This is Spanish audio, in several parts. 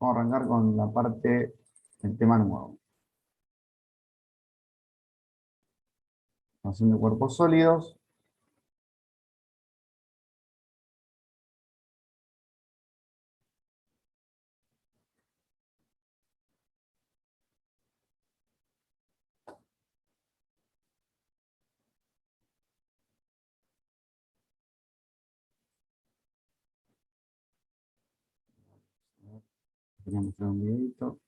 Vamos a arrancar con la parte del tema nuevo. Formación de cuerpos sólidos. Quería mostrar un videito.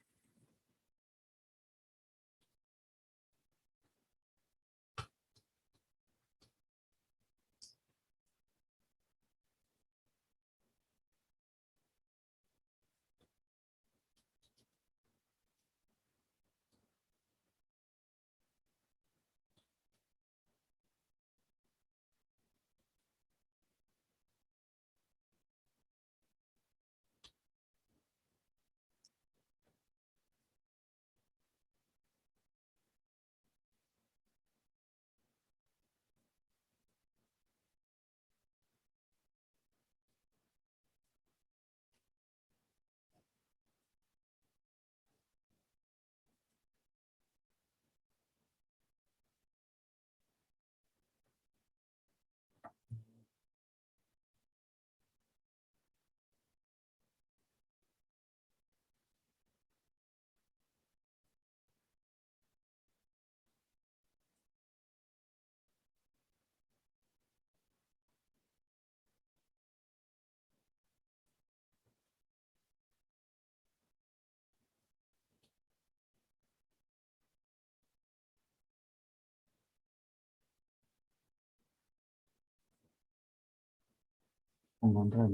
Encontrar.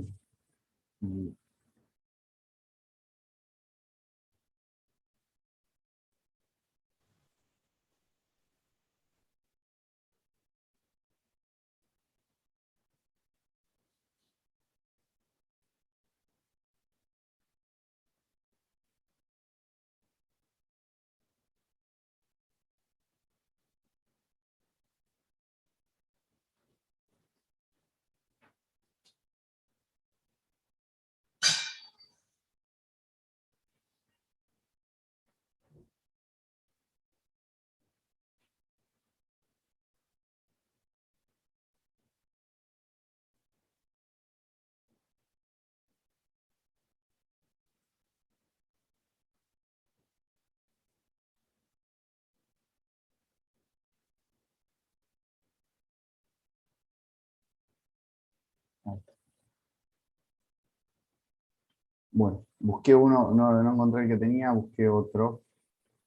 Bueno, busqué uno, no encontré el que tenía, busqué otro.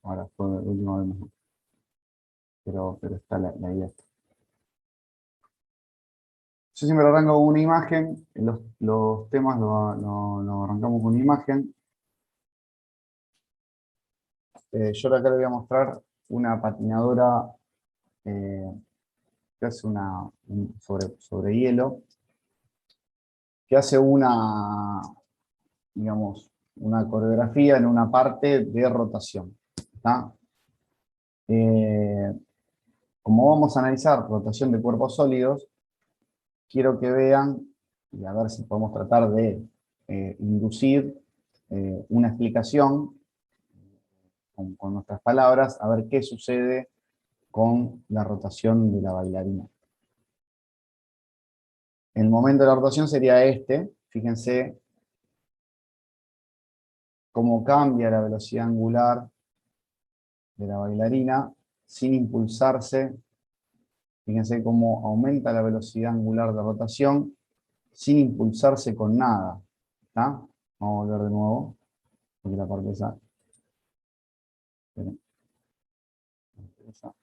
Ahora fue el último que me- pero está la idea. Yo siempre arranco con una imagen, los temas lo arrancamos con una imagen. Yo acá le voy a mostrar una patinadora que hace sobre hielo, que hace digamos, una coreografía en una parte de rotación. ¿Tá? Eh, Como vamos a analizar rotación de cuerpos sólidos, quiero que vean, y a ver si podemos tratar de inducir una explicación con nuestras palabras, a ver qué sucede con la rotación de la bailarina. El momento de la rotación sería este. Fíjense cómo cambia la velocidad angular de la bailarina sin impulsarse. Fíjense cómo aumenta la velocidad angular de rotación sin impulsarse con nada. ¿Está? Vamos a volver de nuevo, porque la parte esa... esperen, esa.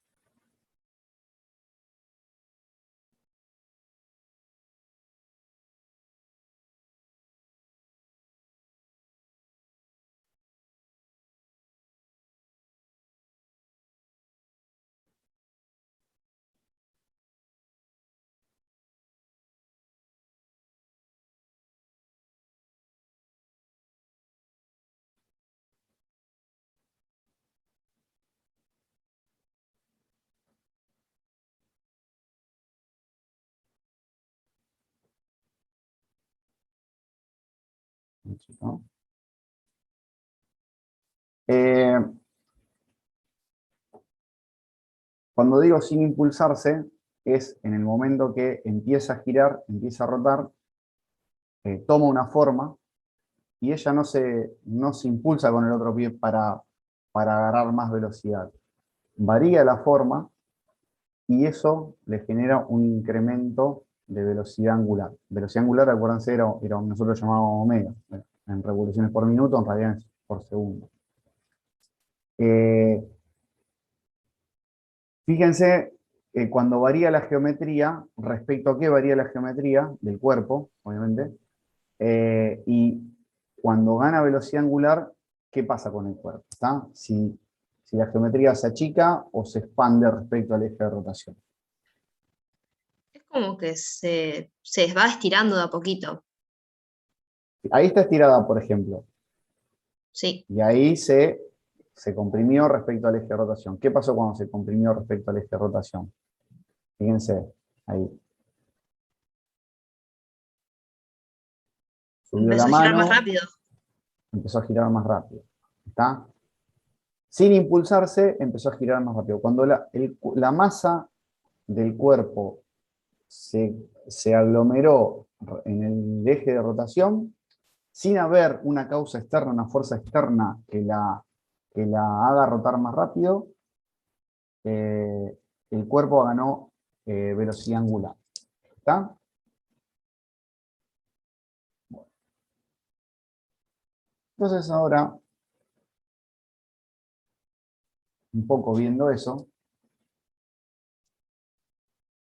¿No? Cuando digo sin impulsarse, es en el momento que empieza a girar, empieza a rotar, toma una forma, y ella no se impulsa con el otro pie para agarrar más velocidad. Varía la forma, y eso le genera un incremento de velocidad angular. Velocidad angular, acuérdense, nosotros llamábamos omega. En revoluciones por minuto, en realidad es por segundo. Fíjense cuando varía la geometría, respecto a qué varía la geometría del cuerpo, obviamente, y cuando gana velocidad angular, ¿qué pasa con el cuerpo? ¿Está? Si la geometría se achica o se expande respecto al eje de rotación. Es como que se va estirando de a poquito. Ahí está estirada, por ejemplo, Sí. y ahí se comprimió respecto al eje de rotación. ¿Qué pasó cuando se comprimió respecto al eje de rotación? Fíjense, ahí. Subió la Empezó a girar más mano, rápido. empezó a girar más rápido. ¿Está? Sin impulsarse, empezó a girar más rápido. Cuando la masa del cuerpo se aglomeró en el eje de rotación, sin haber una causa externa, una fuerza externa que la haga rotar más rápido, el cuerpo ganó velocidad angular. ¿Está? Entonces ahora, un poco viendo eso,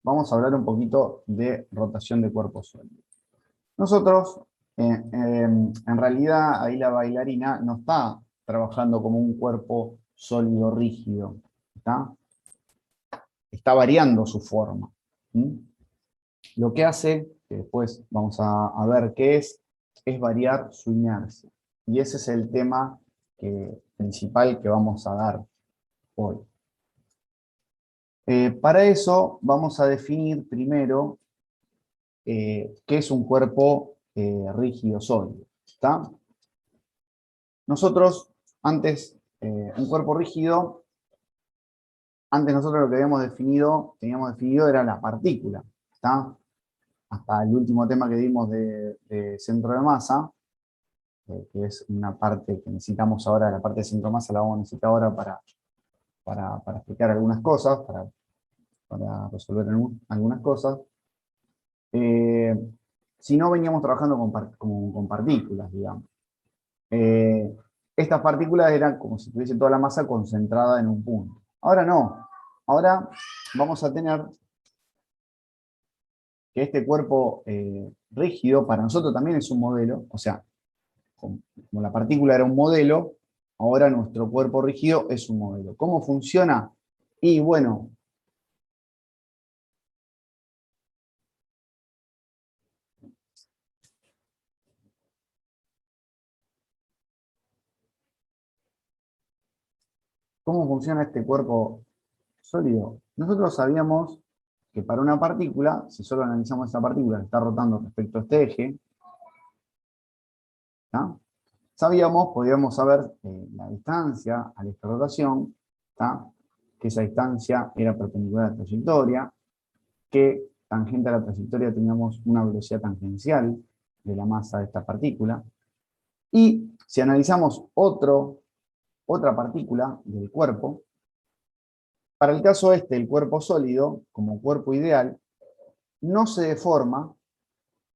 vamos a hablar un poquito de rotación de cuerpo sólido. Nosotros, en realidad, ahí la bailarina no está trabajando como un cuerpo sólido rígido, está variando su forma. Lo que hace, que después vamos a ver qué es variar su inercia. Y ese es el tema principal que vamos a dar hoy. Para eso vamos a definir primero qué es un cuerpo rígido sólido. ¿Está? Nosotros, un cuerpo rígido, antes nosotros lo que teníamos definido era la partícula. ¿Está? Hasta el último tema que dimos de centro de masa, que es una parte que necesitamos ahora, la parte de centro de masa la vamos a necesitar ahora para explicar algunas cosas, para resolver algunas cosas. Si no, veníamos trabajando con partículas, digamos. Estas partículas eran como si tuviese toda la masa concentrada en un punto. Ahora no. Ahora vamos a tener que este cuerpo rígido para nosotros también es un modelo, o sea, como la partícula era un modelo, ahora nuestro cuerpo rígido es un modelo. ¿Cómo funciona? Y bueno, ¿cómo funciona este cuerpo sólido? Nosotros sabíamos que para una partícula, si solo analizamos esa partícula que está rotando respecto a este eje, ¿tá? Podíamos saber la distancia al eje de rotación, ¿tá? Que esa distancia era perpendicular a la trayectoria, que tangente a la trayectoria teníamos una velocidad tangencial de la masa de esta partícula. Y si analizamos otra partícula del cuerpo, para el caso el cuerpo sólido, como cuerpo ideal, no se deforma,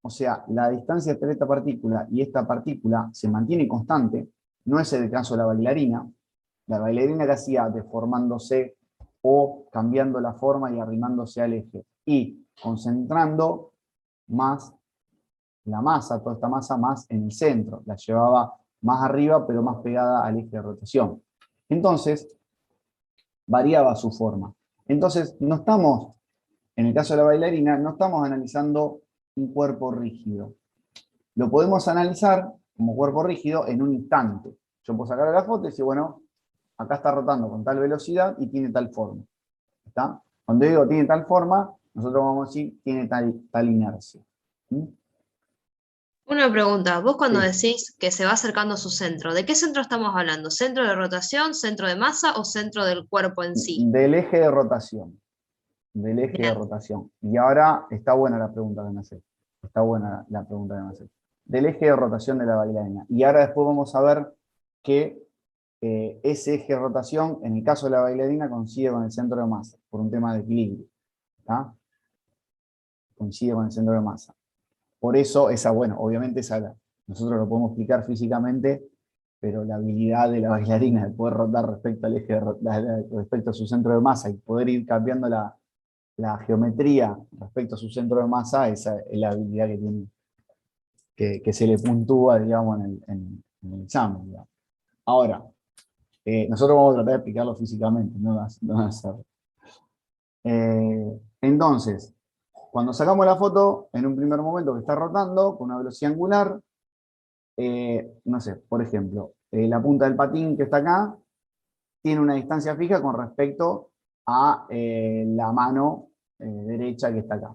o sea, la distancia entre esta partícula y esta partícula se mantiene constante, no es el caso de la bailarina. La bailarina que hacía deformándose o cambiando la forma y arrimándose al eje y concentrando más la masa, toda esta masa más en el centro, la llevaba más arriba pero más pegada al eje de rotación. Entonces, variaba su forma. Entonces, en el caso de la bailarina, no estamos analizando un cuerpo rígido. Lo podemos analizar como cuerpo rígido en un instante. Yo puedo sacar la foto y decir, bueno, acá está rotando con tal velocidad y tiene tal forma. ¿Está? Cuando digo tiene tal forma, nosotros vamos a decir tiene tal inercia. ¿Sí? Una pregunta, vos cuando Sí. decís que se va acercando a su centro, ¿de qué centro estamos hablando? ¿Centro de rotación, centro de masa o centro del cuerpo en sí? Del eje de rotación. Del eje de Bien, rotación. Y ahora está buena la pregunta que me haces. Está buena la pregunta que me haces. Del eje de rotación de la bailarina. Y ahora después vamos a ver que ese eje de rotación, en el caso de la bailarina, coincide con el centro de masa, por un tema de equilibrio. ¿Tá? Coincide con el centro de masa. Por eso, bueno, obviamente nosotros lo podemos explicar físicamente, pero la habilidad de la bailarina de poder rotar respecto al eje respecto a su centro de masa y poder ir cambiando la geometría respecto a su centro de masa, esa es la habilidad que tiene, que se le puntúa, digamos, en el examen. Digamos. Ahora, nosotros vamos a tratar de explicarlo físicamente, no hacerlo. Entonces, cuando sacamos la foto, en un primer momento que está rotando con una velocidad angular, no sé, por ejemplo, la punta del patín que está acá tiene una distancia fija con respecto a la mano derecha que está acá.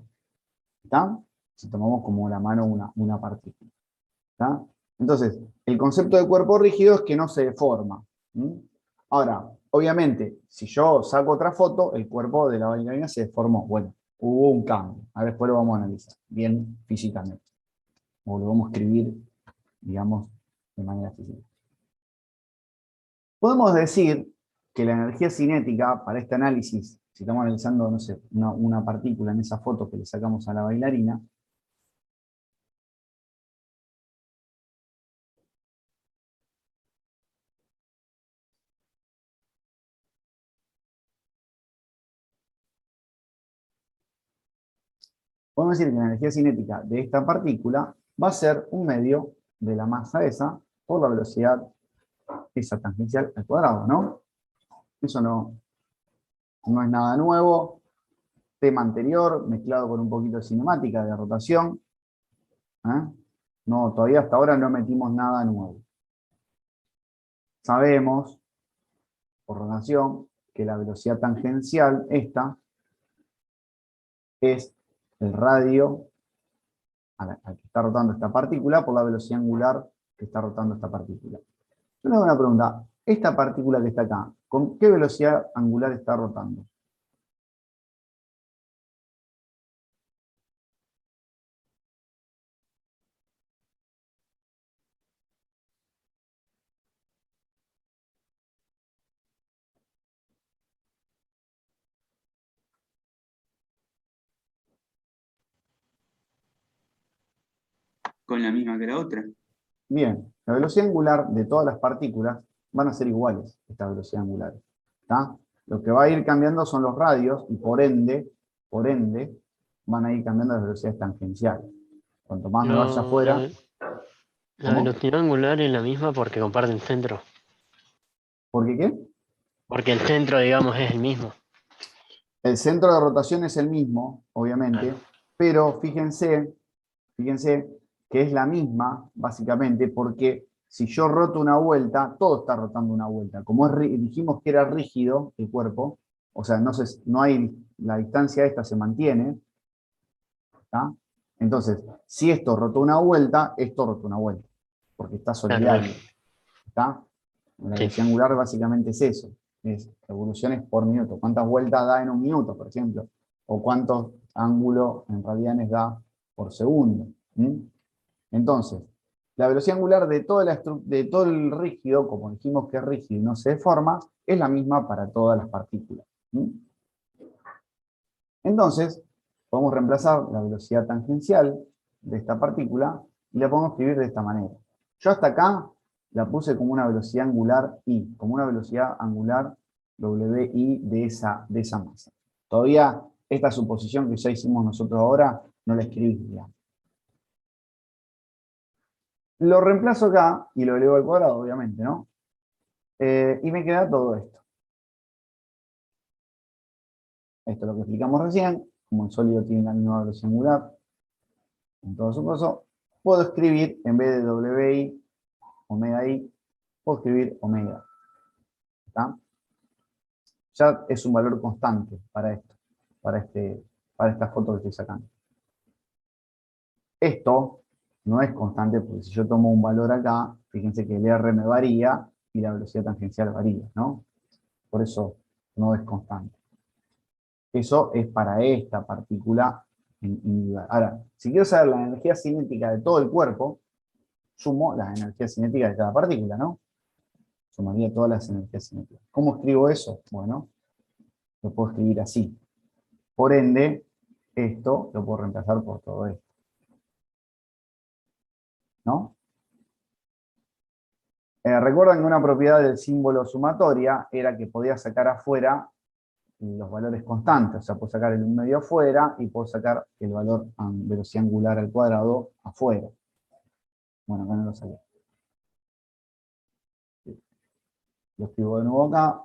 ¿Está? Si tomamos como la mano una partícula. ¿Está? Entonces, el concepto de cuerpo rígido es que no se deforma. ¿Mm? Ahora, obviamente, si yo saco otra foto, el cuerpo de la bailarina se deformó. Bueno, hubo un cambio. Ahora después lo vamos a analizar bien físicamente. O lo vamos a escribir, digamos, de manera física. Podemos decir que la energía cinética para este análisis, si estamos analizando, no sé, una partícula en esa foto que le sacamos a la bailarina, podemos decir que la energía cinética de esta partícula va a ser un medio de la masa esa por la velocidad esa tangencial al cuadrado, ¿no? Eso no es nada nuevo. Tema anterior, mezclado con un poquito de cinemática, de rotación. ¿Eh? No, todavía hasta ahora no metimos nada nuevo. Sabemos, por rotación, que la velocidad tangencial, esta, es el radio al que está rotando esta partícula por la velocidad angular que está rotando esta partícula. Yo le hago una pregunta. Esta partícula que está acá, ¿con qué velocidad angular está rotando? Con la misma que la otra. Bien, la velocidad angular de todas las partículas van a ser iguales, estas velocidades angulares. ¿Está? Lo que va a ir cambiando son los radios y por ende, van a ir cambiando las velocidades tangenciales. Cuanto más me vaya No, afuera, la ¿cómo? velocidad angular es la misma porque comparten centro. ¿Por qué qué? Porque el centro, digamos, es el mismo. El centro de rotación es el mismo, Claro. obviamente, pero fíjense que es la misma, básicamente, porque si yo roto una vuelta, todo está rotando una vuelta. Como dijimos que era rígido el cuerpo, o sea, no hay, la distancia esta se mantiene, ¿tá? Entonces, si esto rotó una vuelta, esto rotó una vuelta, porque está Claro, bueno. solidario, ¿tá? La Sí. velocidad angular básicamente es eso, es revoluciones por minuto. ¿Cuántas vueltas da en un minuto, por ejemplo? O cuántos ángulos en radianes da por segundo. Entonces, la velocidad angular de todo el rígido, como dijimos que es rígido y no se deforma, es la misma para todas las partículas. Entonces, podemos reemplazar la velocidad tangencial de esta partícula y la podemos escribir de esta manera. Yo hasta acá la puse como una velocidad angular I, como una velocidad angular WI de esa masa. Todavía esta suposición que ya hicimos nosotros ahora no la escribí. Lo reemplazo acá y lo elevo al cuadrado, obviamente, ¿no? Y me queda todo esto. Esto es lo que explicamos recién. Como el sólido tiene la misma velocidad angular en todo su caso, puedo escribir, en vez de WI, omega I, puedo escribir omega. ¿Está? Ya es un valor constante para esto, para esta foto que estoy sacando. Esto, no es constante, porque si yo tomo un valor acá, fíjense que el R me varía y la velocidad tangencial varía, ¿no? Por eso no es constante. Eso es para esta partícula individual. Ahora, si quiero saber la energía cinética de todo el cuerpo, sumo las energías cinéticas de cada partícula, ¿no? Sumaría todas las energías cinéticas. ¿Cómo escribo eso? Bueno, lo puedo escribir así. Por ende, esto lo puedo reemplazar por todo esto, ¿no? Recuerdan que una propiedad del símbolo sumatoria era que podía sacar afuera los valores constantes, o sea, puedo sacar el 1,5 afuera y puedo sacar el valor velocidad angular al cuadrado afuera. Bueno, acá no lo saqué. Lo escribo de nuevo acá.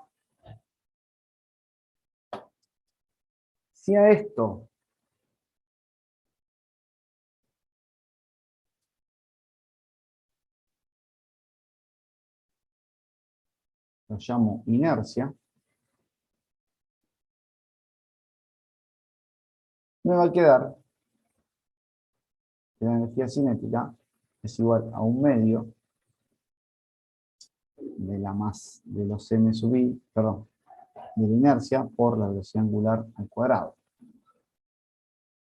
Si a esto lo llamo inercia, me va a quedar que la energía cinética es igual a 1/2 de la masa de los m sub i, perdón, de la inercia por la velocidad angular al cuadrado.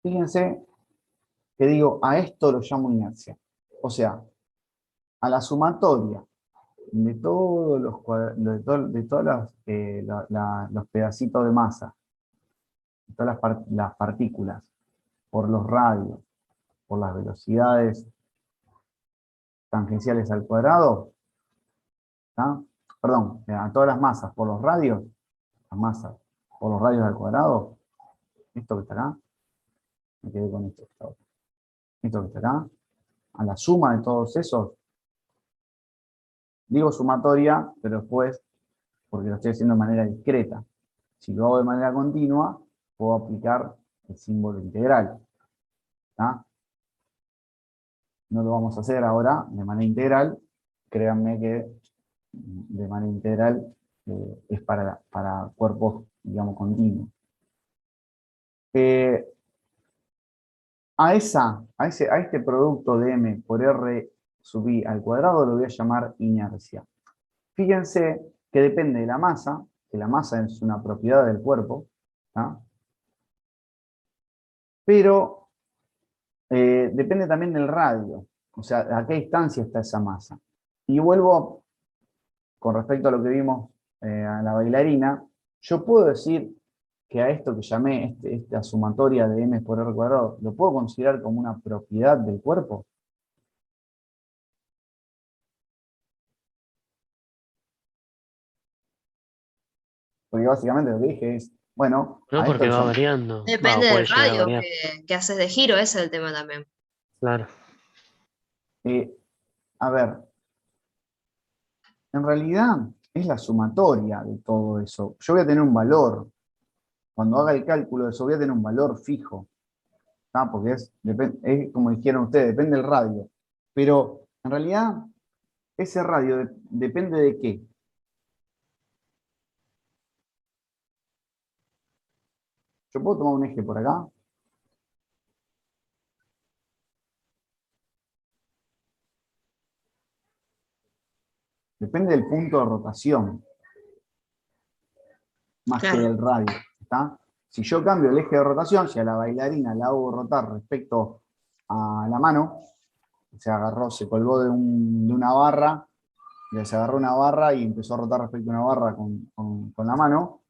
Fíjense que digo, a esto lo llamo inercia. O sea, a la sumatoria de todos los de todas los pedacitos de masa, de todas las partículas, por los radios, por las velocidades tangenciales al cuadrado, ¿tá? Perdón, a todas las masas por los radios, las masas por los radios al cuadrado, esto que está acá, me quedé con esto que está acá. Esto que está acá, a la suma de todos esos, digo sumatoria, pero después, porque lo estoy haciendo de manera discreta. Si lo hago de manera continua, puedo aplicar el símbolo integral, ¿tá? No lo vamos a hacer ahora de manera integral, créanme que de manera integral es para cuerpos, digamos, continuos. A este producto de m por r sub i al cuadrado lo voy a llamar inercia. Fíjense que depende de la masa, que la masa es una propiedad del cuerpo, ¿tá? Pero depende también del radio, o sea, a qué distancia está esa masa. Y vuelvo, con respecto a lo que vimos a la bailarina, yo puedo decir que a esto que llamé esta sumatoria de m por r cuadrado, ¿lo puedo considerar como una propiedad del cuerpo? Porque básicamente lo que dije es, bueno, No, a esto porque le va llamo. variando. Depende Puede del llegar a radio variar. que haces de giro, ese es el tema también. Claro. A ver, en realidad es la sumatoria de todo eso. Yo voy a tener un valor. Cuando haga el cálculo de eso, voy a tener un valor fijo. ¿Tá? Porque es como dijeron ustedes, depende del radio. Pero en realidad, ese radio depende de qué. Yo puedo tomar un eje por acá. Depende del punto de rotación, más que Claro. del radio. ¿Tá? Si yo cambio el eje de rotación, si a la bailarina la hago rotar respecto a la mano, se colgó de una barra, se agarró una barra y empezó a rotar respecto a una barra con la mano,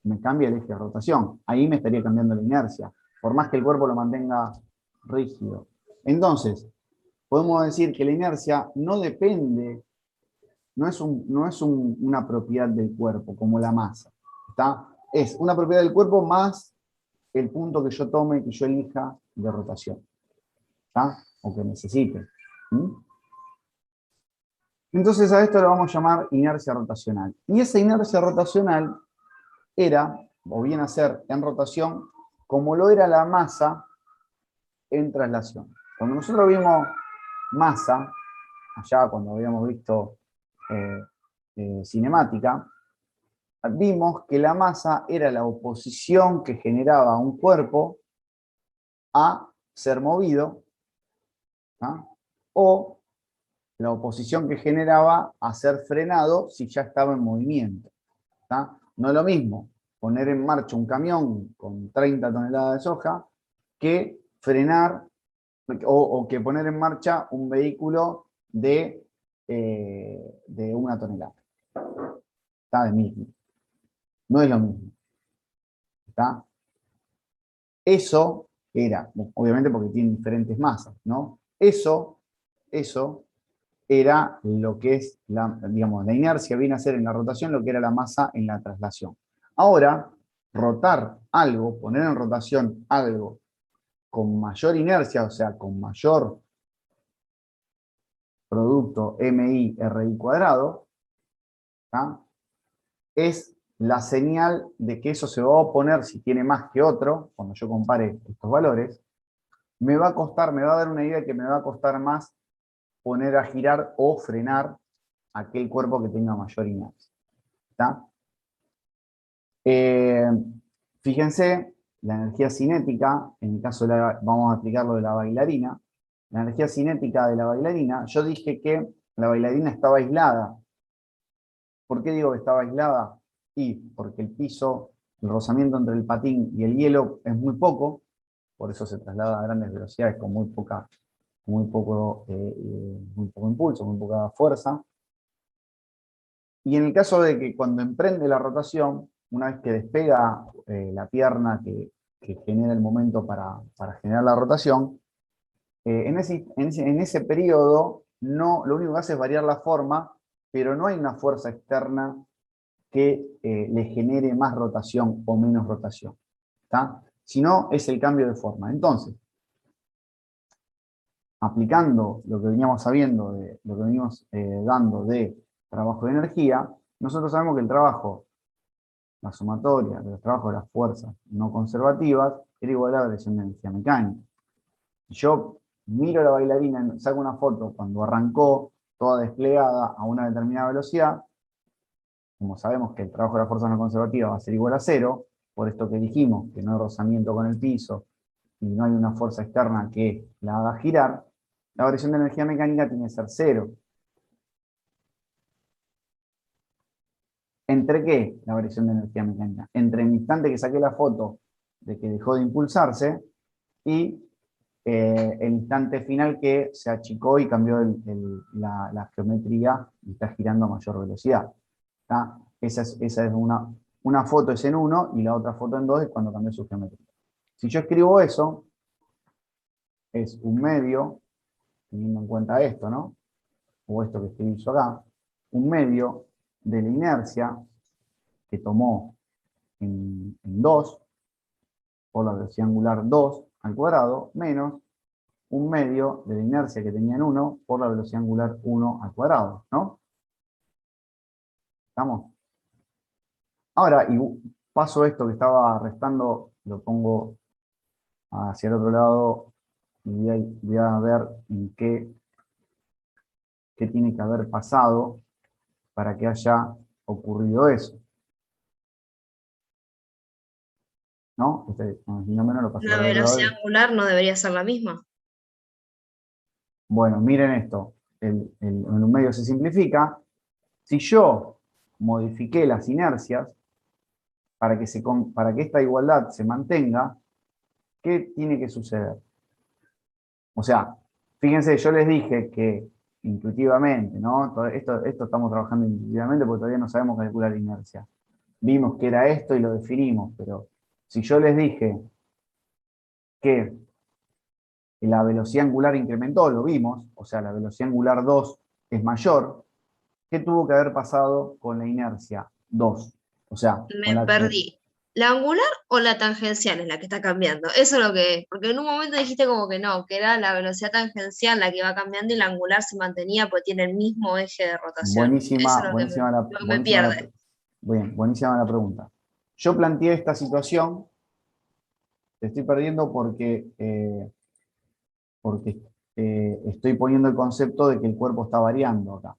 me cambia el eje de rotación. Ahí me estaría cambiando la inercia, por más que el cuerpo lo mantenga rígido. Entonces, podemos decir que la inercia no depende, no es una propiedad del cuerpo, como la masa. ¿Está? Es una propiedad del cuerpo más el punto que yo tome, que yo elija de rotación. ¿Está? O que necesite. ¿Mm? Entonces a esto lo vamos a llamar inercia rotacional. Y esa inercia rotacional era, o viene a ser en rotación, como lo era la masa en traslación. Cuando nosotros vimos masa, allá cuando habíamos visto cinemática, vimos que la masa era la oposición que generaba un cuerpo a ser movido, ¿tá? O la oposición que generaba a ser frenado si ya estaba en movimiento, ¿tá? No es lo mismo poner en marcha un camión con 30 toneladas de soja que frenar o que poner en marcha un vehículo de 1 tonelada. Está de 1000. No es lo mismo. ¿Está? Eso era, obviamente porque tienen diferentes masas, ¿no? Eso era lo que es, digamos, la inercia viene a ser en la rotación lo que era la masa en la traslación. Ahora, rotar algo, poner en rotación algo con mayor inercia, o sea, con mayor producto MI RI cuadrado, ¿tá? Es la señal de que eso se va a oponer si tiene más que otro, cuando yo compare estos valores, me va a dar una idea de que me va a costar más poner a girar o frenar aquel cuerpo que tenga mayor inercia. ¿Tá? Fíjense, la energía cinética, en el caso vamos a aplicarlo de la bailarina, la energía cinética de la bailarina, yo dije que la bailarina estaba aislada. ¿Por qué digo que estaba aislada? Y porque el piso, el rozamiento entre el patín y el hielo es muy poco, por eso se traslada a grandes velocidades con muy poco impulso, muy poca fuerza. Y en el caso de que cuando emprende la rotación, una vez que despega la pierna que genera el momento para generar la rotación, en ese periodo lo único que hace es variar la forma, pero no hay una fuerza externa que le genere más rotación o menos rotación, ¿tá? Sino es el cambio de forma. Entonces, aplicando lo que veníamos sabiendo, lo que venimos dando de trabajo de energía, nosotros sabemos que el trabajo, la sumatoria de los trabajos de las fuerzas no conservativas, era igual a la variación de energía mecánica. Yo miro a la bailarina, saco una foto cuando arrancó toda desplegada a una determinada velocidad, como sabemos que el trabajo de las fuerzas no conservativas va a ser igual a 0, por esto que dijimos, que no hay rozamiento con el piso, y no hay una fuerza externa que la haga girar, la variación de energía mecánica tiene que ser 0. ¿Entre qué la variación de energía mecánica? Entre el instante que saqué la foto de que dejó de impulsarse y el instante final que se achicó y cambió la geometría y está girando a mayor velocidad. ¿Tá? Esa es una foto es en 1 y la otra foto en 2 es cuando cambió su geometría. Si yo escribo eso, es un medio, teniendo en cuenta esto, ¿no? O esto que escribí yo acá, un medio de la inercia que tomó en 2, por la velocidad angular 2 al cuadrado, menos un medio de la inercia que tenía en 1 por la velocidad angular 1 al cuadrado, ¿no? ¿Estamos? Ahora, y paso esto que estaba restando, lo pongo hacia el otro lado y voy a ver en qué tiene que haber pasado para que haya ocurrido eso. ¿No? No menos lo pasé La al otro lado. velocidad angular no debería ser la misma. Bueno, miren esto. En un medio se simplifica. Si yo modifiqué las inercias para que esta igualdad se mantenga, ¿qué tiene que suceder? O sea, fíjense, yo les dije que intuitivamente, ¿no? Esto estamos trabajando intuitivamente porque todavía no sabemos calcular inercia. Vimos que era esto y lo definimos, pero si yo les dije que la velocidad angular incrementó, lo vimos, o sea, la velocidad angular 2 es mayor, ¿qué tuvo que haber pasado con la inercia 2? O sea, con Me perdí. ¿La angular o la tangencial es la que está cambiando? Eso es lo que, porque en un momento dijiste como que no, que era la velocidad tangencial la que iba cambiando y la angular se mantenía porque tiene el mismo eje de rotación. Eso es lo que me pierde. Buenísima la pregunta. Yo planteé esta situación, te estoy perdiendo porque estoy poniendo el concepto de que el cuerpo está variando acá.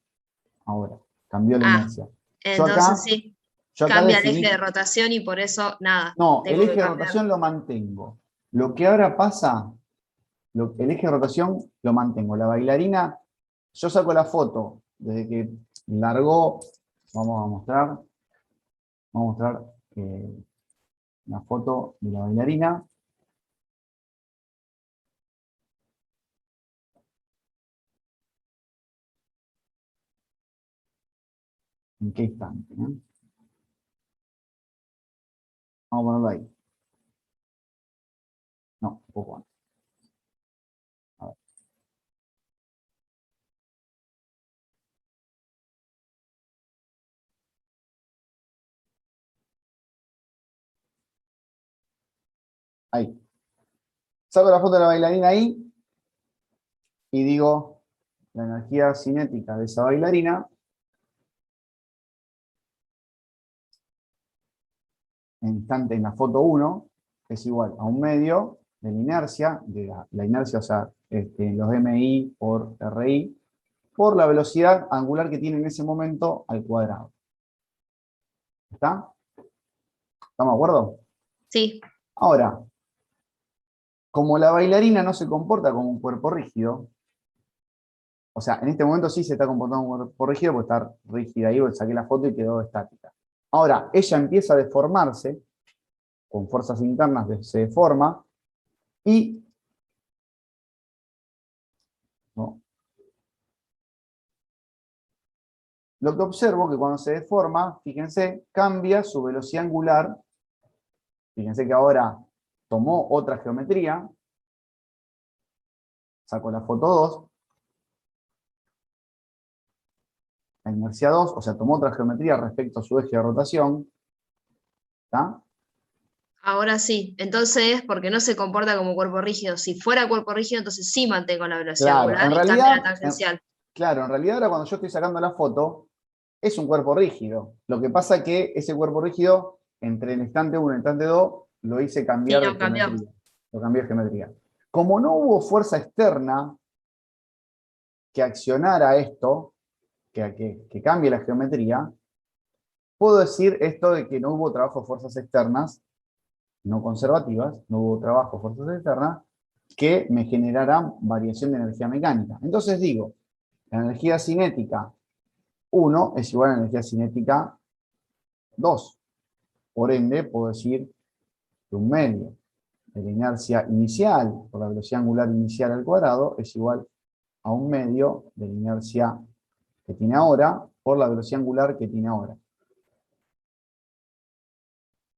Ahora, cambió la Ah, inercia. entonces sí, Yo acá cambia el definí, eje de rotación y por eso nada, no, el tengo que eje de cambiar. rotación lo mantengo. Lo que ahora pasa, el eje de rotación lo mantengo. La bailarina, yo saco la foto desde que largó, vamos a mostrar una foto de la bailarina. ¿En qué instante? Vamos a ponerlo ahí. No, un poco antes. A ver. Ahí. Saco la foto de la bailarina ahí y digo la energía cinética de esa bailarina en la foto 1 es igual a un medio de la inercia, la inercia, o sea, los MI por RI, por la velocidad angular que tiene en ese momento al cuadrado. ¿Está? ¿Estamos de acuerdo? Sí, Ahora, como la bailarina no se comporta como un cuerpo rígido, o sea, en este momento sí se está comportando como un cuerpo rígido porque está rígida ahí, porque saqué la foto y quedó estática. Ahora, ella empieza a deformarse, con fuerzas internas se deforma, y ¿no? Lo que observo es que cuando se deforma, fíjense, cambia su velocidad angular. Fíjense que ahora tomó otra geometría. Saco la foto 2. La inercia 2, o sea, tomó otra geometría respecto a su eje de rotación. ¿Está? ahora sí. Entonces, porque no se comporta como cuerpo rígido. Si fuera cuerpo rígido, entonces sí mantengo la velocidad Claro, angular en y cambia la realidad, tangencial. claro, en realidad ahora cuando yo estoy sacando la foto, es un cuerpo rígido. Lo que pasa es que ese cuerpo rígido, entre el instante 1 y el instante 2, lo hice Sí, cambiar de no, cambió. geometría. Lo cambié de geometría. Como no hubo fuerza externa que accionara esto, que cambie la geometría, puedo decir esto de que no hubo trabajo de fuerzas externas, no conservativas, no hubo trabajo de fuerzas externas, que me generaran variación de energía mecánica. Entonces digo, la energía cinética 1 es igual a la energía cinética 2. Por ende, puedo decir que un medio de la inercia inicial por la velocidad angular inicial al cuadrado es igual a un medio de la inercia que tiene ahora por la velocidad angular que tiene ahora.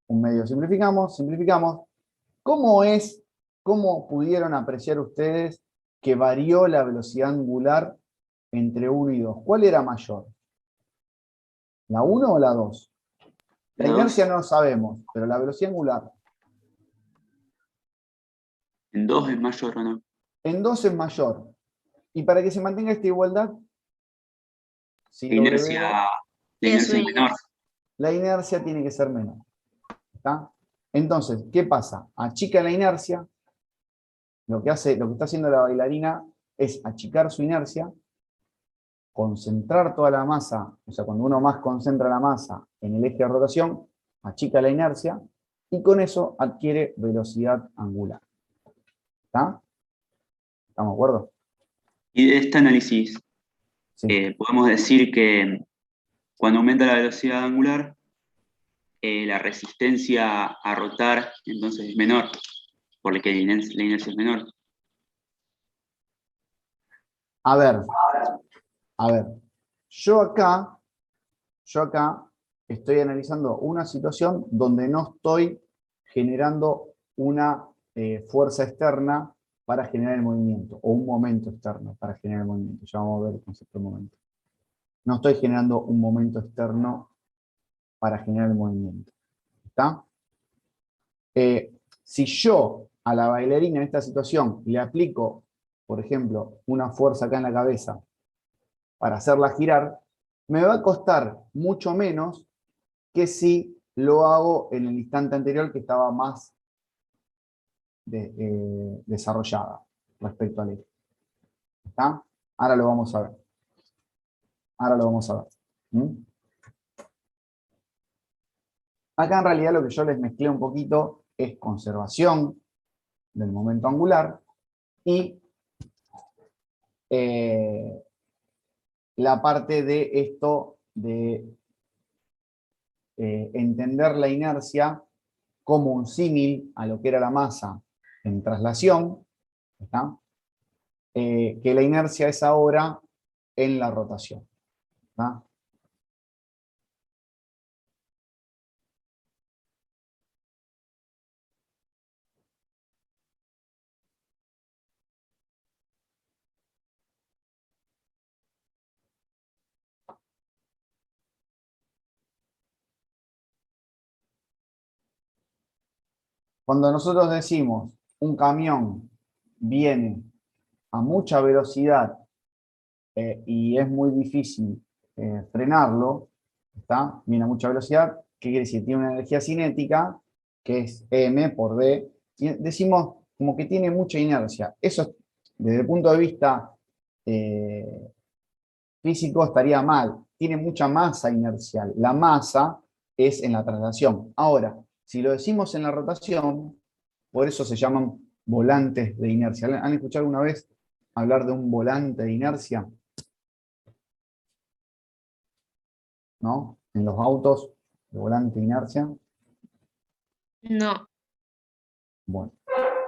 Un medio simplificamos. ¿Cómo pudieron apreciar ustedes que varió la velocidad angular entre 1 y 2? ¿Cuál era mayor? ¿La 1 o la 2? La La inercia 2. no lo sabemos, pero la velocidad angular En 2 es mayor o no. en 2 es mayor. Y para que se mantenga esta igualdad, si La W, inercia, la Es inercia un es menor. la inercia tiene que ser menor. ¿Está? Entonces, ¿qué pasa? Achica la inercia. Lo que está haciendo la bailarina es achicar su inercia, concentrar toda la masa, o sea, cuando uno más concentra la masa en el eje de rotación, achica la inercia y con eso adquiere velocidad angular. ¿Está? ¿Estamos de acuerdo? Y de este análisis, Sí. podemos decir que cuando aumenta la velocidad angular, la resistencia a rotar entonces es menor, por lo que la inercia es menor. A ver. Yo acá estoy analizando una situación donde no estoy generando una fuerza externa para generar el movimiento, o un momento externo para generar el movimiento. Ya vamos a ver el concepto de momento. No estoy generando un momento externo para generar el movimiento. ¿Está? Si yo a la bailarina en esta situación le aplico, por ejemplo, una fuerza acá en la cabeza para hacerla girar, me va a costar mucho menos que si lo hago en el instante anterior que estaba más desarrollada respecto al eje. ¿Está? Ahora lo vamos a ver. ¿Mm? Acá en realidad lo que yo les mezclé un poquito es conservación del momento angular, y la parte de esto de entender la inercia como un símil a lo que era la masa en traslación, ¿está? Que la inercia es ahora en la rotación, ¿está? Cuando nosotros decimos un camión viene a mucha velocidad y es muy difícil frenarlo, ¿está? Viene a mucha velocidad, ¿qué quiere decir? Tiene una energía cinética que es m por d, y decimos como que tiene mucha inercia. Eso desde el punto de vista físico estaría mal, tiene mucha masa inercial. La masa es en la traslación. Ahora, si lo decimos en la rotación, por eso se llaman volantes de inercia. ¿Han escuchado alguna vez hablar de un volante de inercia? ¿No? En los autos, de volante de inercia. No. Bueno,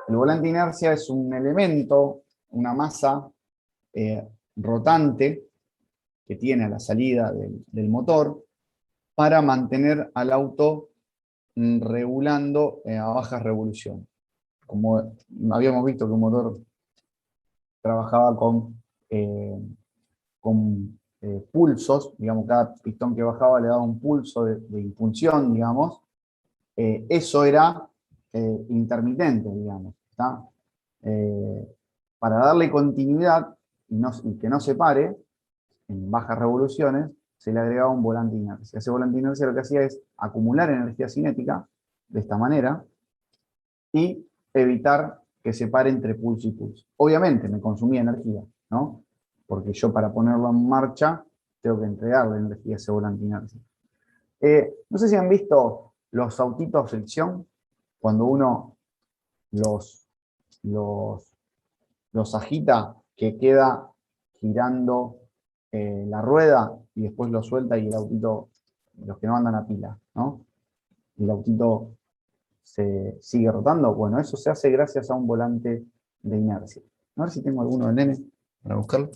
el volante de inercia es un elemento, una masa rotante que tiene a la salida del motor para mantener al auto regulando a bajas revoluciones. Como habíamos visto que un motor trabajaba con pulsos, digamos, cada pistón que bajaba le daba un pulso de impulsión, digamos, eso era intermitente, digamos, ¿está? Para darle continuidad y que no se pare, en bajas revoluciones, se le agregaba un volante de inercia. Ese volante de inercia lo que hacía es acumular energía cinética, de esta manera, y evitar que se pare entre pulso y pulso. Obviamente me consumía energía, ¿no? Porque yo para ponerlo en marcha tengo que entregarle energía a ese volante de inercia. No sé si han visto los autitos a fricción, cuando uno los agita, que queda girando la rueda y después lo suelta y el autito, los que no andan a pila, ¿no? Y el autito se sigue rotando. Bueno, eso se hace gracias a un volante de inercia. A ver si tengo alguno de nene para buscarlo.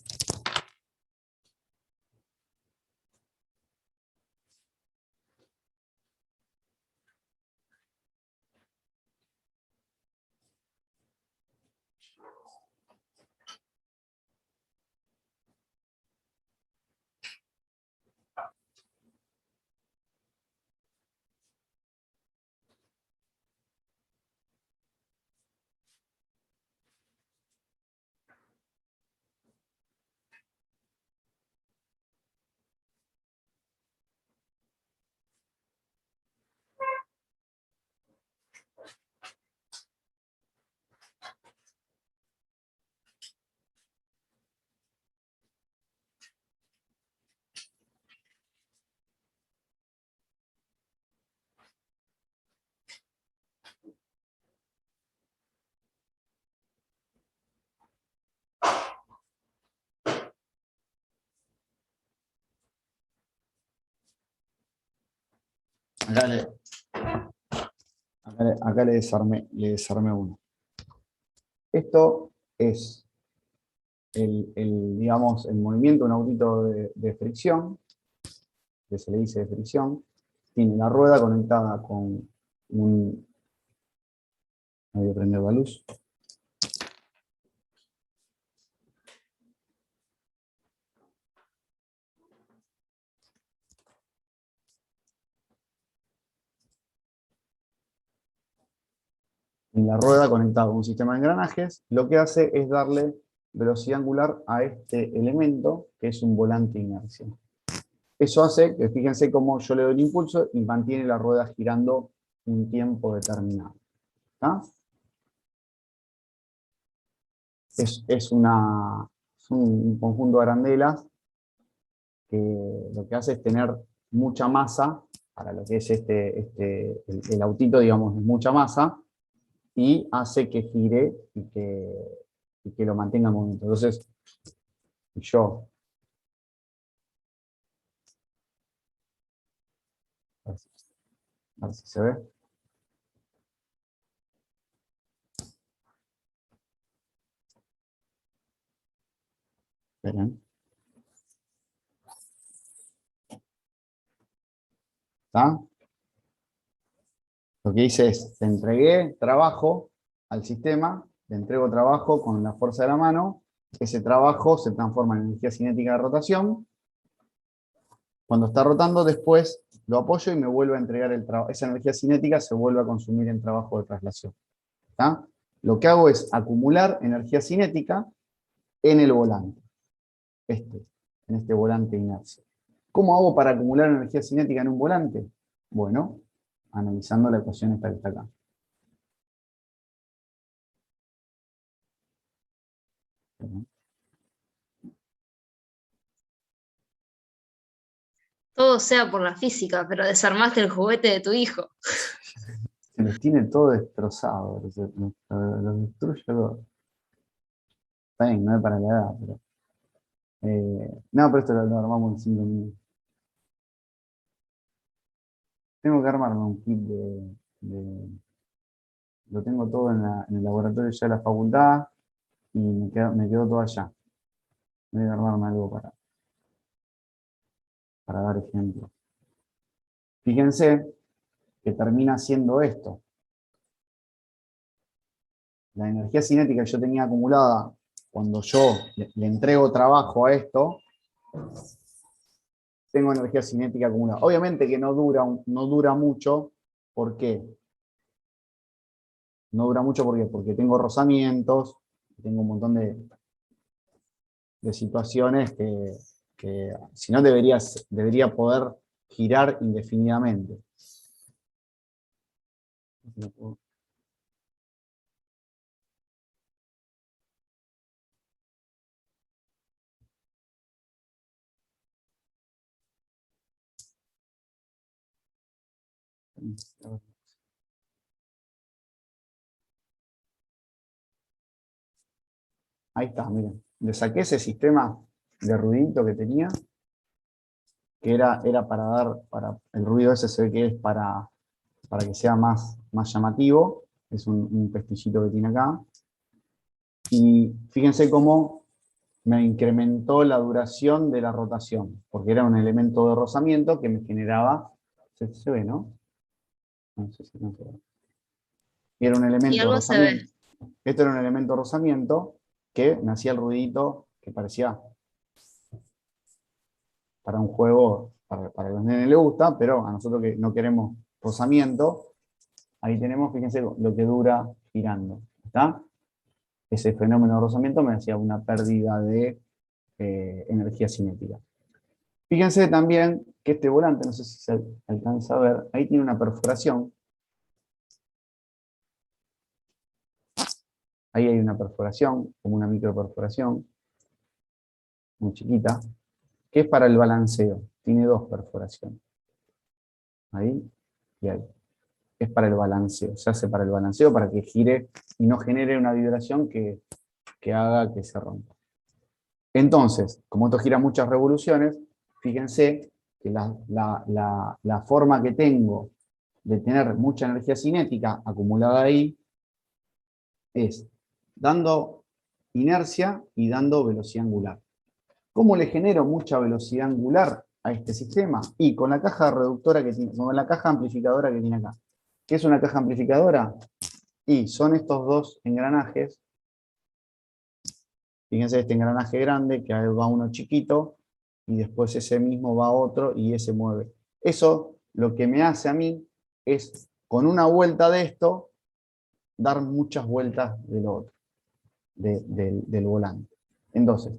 Acá le desarmé uno. Esto es digamos, el movimiento de un autito de fricción, que se le dice de fricción. Tiene la rueda conectada con un... Voy a prender la luz. En la rueda conectada con un sistema de engranajes, lo que hace es darle velocidad angular a este elemento, que es un volante de inercia. Eso hace que, fíjense cómo yo le doy el impulso y mantiene la rueda girando un tiempo determinado. ¿Está? Es un conjunto de arandelas que lo que hace es tener mucha masa, para lo que es el autito, digamos, mucha masa, y hace que gire y que lo mantenga en movimiento. Entonces, yo, a ver si se ve. Esperen. ¿Está? Lo que hice es, le entregué trabajo al sistema, le entrego trabajo con la fuerza de la mano, ese trabajo se transforma en energía cinética de rotación. Cuando está rotando, después lo apoyo y me vuelve a entregar el trabajo. Esa energía cinética se vuelve a consumir en trabajo de traslación. ¿Está? Lo que hago es acumular energía cinética en el volante. En este volante de inercia. ¿Cómo hago para acumular energía cinética en un volante? Bueno, analizando la ecuación esta que está acá. Todo sea por la física, pero desarmaste el juguete de tu hijo. Se les tiene todo destrozado, los destruye todo. Está bien, no es para la edad, pero... no, pero esto lo armamos en 5 minutos. Tengo que armarme un kit lo tengo todo en el laboratorio ya de la facultad y me quedó todo allá. Voy a armarme algo para dar ejemplo. Fíjense que termina siendo esto. La energía cinética que yo tenía acumulada cuando yo le entrego trabajo a esto, tengo energía cinética acumulada. Obviamente que no dura mucho. ¿Por qué? No dura mucho porque tengo rozamientos, tengo un montón de situaciones que si no debería poder girar indefinidamente. Ahí está, miren. Le saqué ese sistema de ruidito que tenía, que era para el ruido ese se ve que es para que sea más llamativo. Es un pestillito que tiene acá. Y fíjense cómo me incrementó la duración de la rotación, porque era un elemento de rozamiento que me generaba, se ve, ¿no? No sé si no se ve. Era un elemento Y de algo se ve. rozamiento. Esto era un elemento de rozamiento que me hacía el ruidito que parecía para un juego, para los nenes les gusta, pero a nosotros que no queremos rozamiento, ahí tenemos, fíjense lo que dura girando. ¿Está? Ese fenómeno de rozamiento me hacía una pérdida de energía cinética. Fíjense también que este volante, no sé si se alcanza a ver, ahí tiene una perforación. Ahí hay una perforación, como una microperforación, muy chiquita, que es para el balanceo. Tiene 2 perforaciones. Ahí y ahí. Es para el balanceo. Se hace para el balanceo, para que gire y no genere una vibración que haga que se rompa. Entonces, como esto gira muchas revoluciones, fíjense que la forma que tengo de tener mucha energía cinética acumulada ahí es dando inercia y dando velocidad angular. ¿Cómo le genero mucha velocidad angular a este sistema? Y con la caja reductora que tiene, con la caja amplificadora que tiene acá. ¿Qué es una caja amplificadora? Y son estos 2 engranajes. Fíjense este engranaje grande, que va uno chiquito, y después ese mismo va otro y ese mueve. Eso lo que me hace a mí es, con una vuelta de esto, dar muchas vueltas del otro, del volante. Entonces,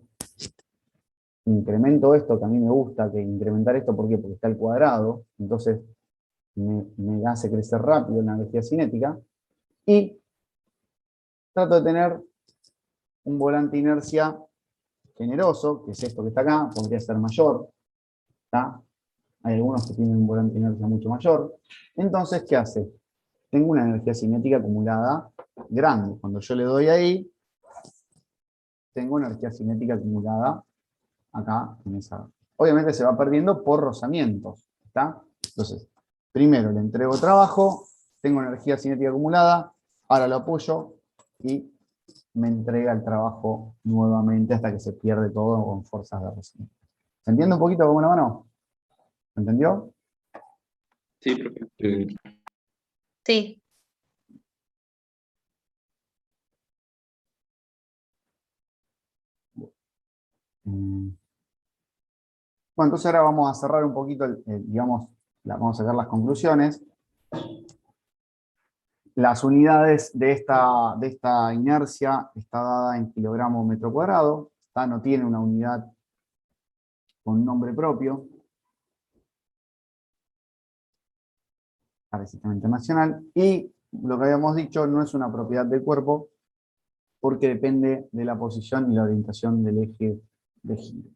incremento esto, que a mí me gusta que incrementar esto, ¿por qué? Porque está al cuadrado, entonces me hace crecer rápido la energía cinética, y trato de tener un volante inercia generoso, que es esto que está acá, podría ser mayor, ¿está? Hay algunos que tienen un volante inercia mucho mayor. Entonces, ¿qué hace? tengo una energía cinética acumulada grande. Cuando yo le doy ahí, tengo energía cinética acumulada acá en esa. Obviamente se va perdiendo por rozamientos, ¿está? Entonces, primero le entrego trabajo, tengo energía cinética acumulada, ahora lo apoyo y me entrega el trabajo nuevamente hasta que se pierde todo con fuerzas de rozamiento. ¿Se entiende un poquito con una mano? ¿Se entendió? Sí, profe. Sí. Bueno, entonces ahora vamos a cerrar un poquito, digamos, vamos a sacar las conclusiones. Las unidades de esta inercia está dada en kilogramos metro cuadrado, no tiene una unidad con nombre propio para el sistema internacional, y lo que habíamos dicho no es una propiedad del cuerpo porque depende de la posición y la orientación del eje de giro.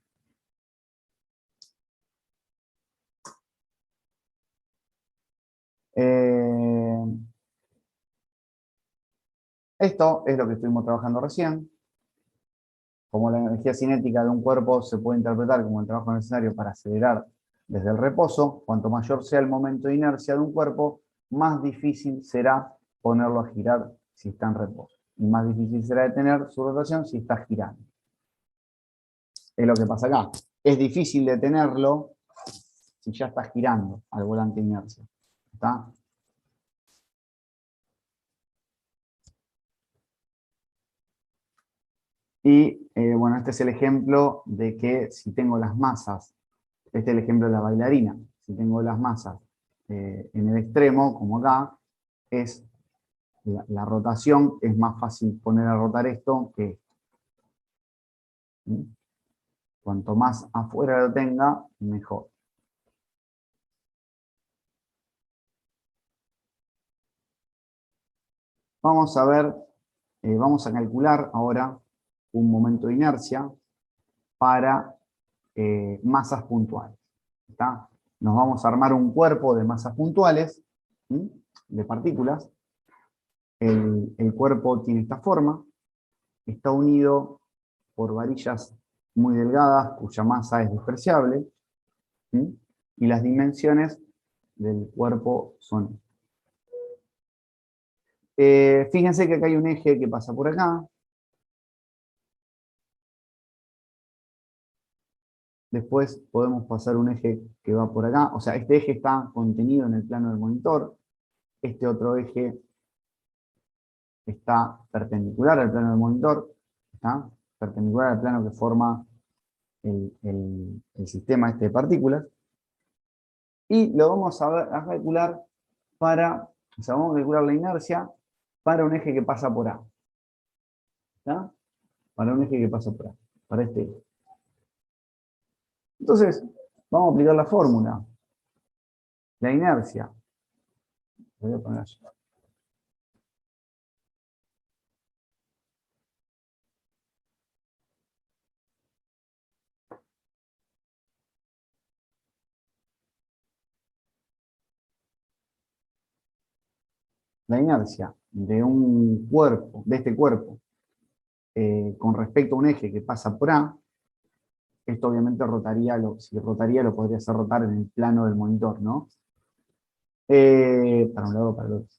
Esto es lo que estuvimos trabajando recién. Como la energía cinética de un cuerpo se puede interpretar como el trabajo necesario para acelerar desde el reposo, cuanto mayor sea el momento de inercia de un cuerpo, más difícil será ponerlo a girar si está en reposo. Y más difícil será detener su rotación si está girando. Es lo que pasa acá. Es difícil detenerlo si ya está girando al volante de inercia. ¿Está? Y bueno, este es el ejemplo de que si tengo las masas, este es el ejemplo de la bailarina, si tengo las masas en el extremo, como acá, es la rotación, es más fácil poner a rotar esto que esto. ¿Sí? Cuanto más afuera lo tenga, mejor. Vamos a ver, vamos a calcular ahora un momento de inercia para masas puntuales. ¿Está? Nos vamos a armar un cuerpo de masas puntuales, ¿sí? De partículas. El cuerpo tiene esta forma, está unido por varillas muy delgadas cuya masa es despreciable, ¿sí? Y las dimensiones del cuerpo son. Fíjense que acá hay un eje que pasa por acá. Después podemos pasar un eje que va por acá. O sea, este eje está contenido en el plano del monitor. Este otro eje está perpendicular al plano del monitor. Está perpendicular al plano que forma el sistema este de partículas. Y lo vamos a calcular vamos a calcular la inercia para un eje que pasa por A. ¿Está? Para un eje que pasa por A, para este eje. Entonces, vamos a aplicar la fórmula. La inercia. Lo voy a poner allí. La inercia de un cuerpo, de este cuerpo, con respecto a un eje que pasa por A, esto obviamente rotaría, si rotaría lo podría hacer rotar en el plano del monitor, ¿no? Para un lado o para el otro.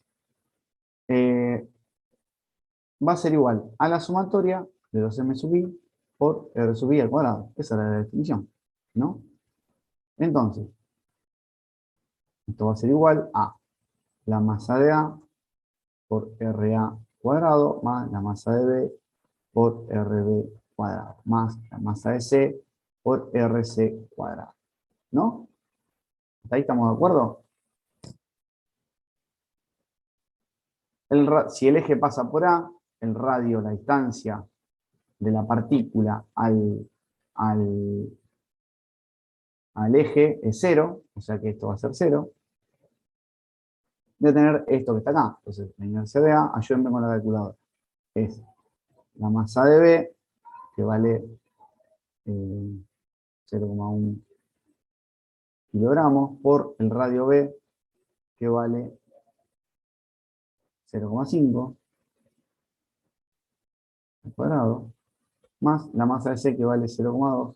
Va a ser igual a la sumatoria de 2m sub i por r sub i al cuadrado. Esa era la definición, ¿no? Entonces, esto va a ser igual a la masa de A por RA cuadrado más la masa de B por RB cuadrado, más la masa de C por RC cuadrado. ¿No? ¿Hasta ahí estamos de acuerdo? Si el eje pasa por A, el radio, la distancia de la partícula al eje es 0, o sea que esto va a ser 0. Voy a tener esto que está acá. Entonces, la inercia de A, ayúdenme con la calculadora, es la masa de B, que vale 0,1 kilogramos, por el radio B, que vale 0,5 al cuadrado, más la masa de C que vale 0,2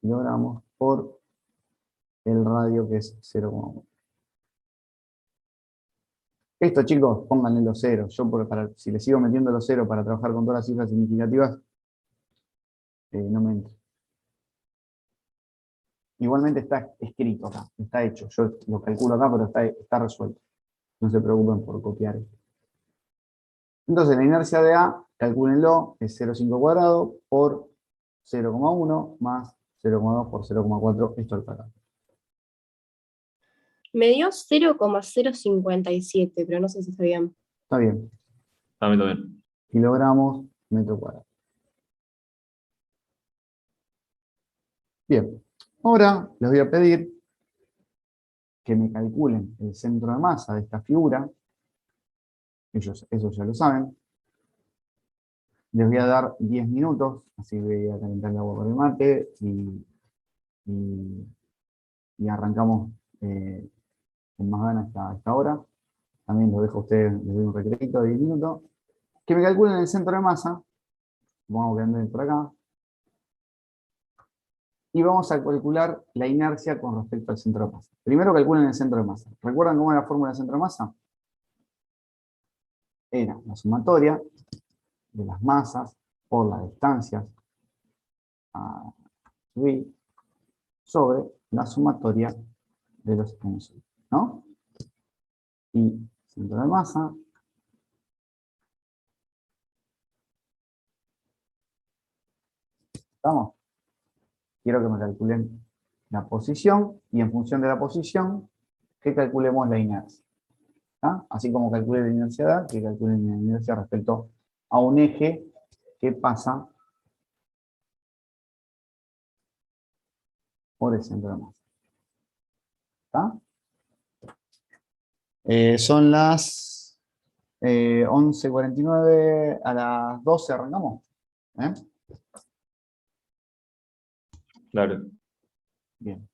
kilogramos por el radio que es 0,1. Esto, chicos, pónganle los ceros. Yo, si le sigo metiendo los ceros para trabajar con todas las cifras significativas, no me entra. Igualmente está escrito acá, está hecho. Yo lo calculo acá, pero está resuelto. No se preocupen por copiar esto. Entonces, la inercia de A, calcúlenlo, es 0,5 cuadrado por 0,1 más 0,2 por 0,4, esto al cuadrado. Me dio 0,057, pero no sé si está bien. Está bien. También, también. Kilogramos, metro cuadrado. Bien. Ahora les voy a pedir que me calculen el centro de masa de esta figura. Ellos eso ya lo saben. Les voy a dar 10 minutos, así voy a calentar el agua por el mate y arrancamos con más ganas hasta esta hora. También lo dejo a ustedes, les doy un recreito de 10 minutos. Que me calculen el centro de masa. Vamos a quedar por acá. Y vamos a calcular la inercia con respecto al centro de masa. Primero calculen el centro de masa. ¿Recuerdan cómo era la fórmula del centro de masa? Era la sumatoria de las masas por las distancias a subir sobre la sumatoria de los tensores, ¿no? Y centro de masa ¿estamos? Quiero que me calculen la posición y en función de la posición que calculemos la inercia. ¿Ah? Así como calcule la inercia de A, que calculen la inercia respecto a un eje que pasa por el centro de masa. ¿Está? Son las 11:49, a las 12 arrancamos. ¿Eh? Claro. Bien.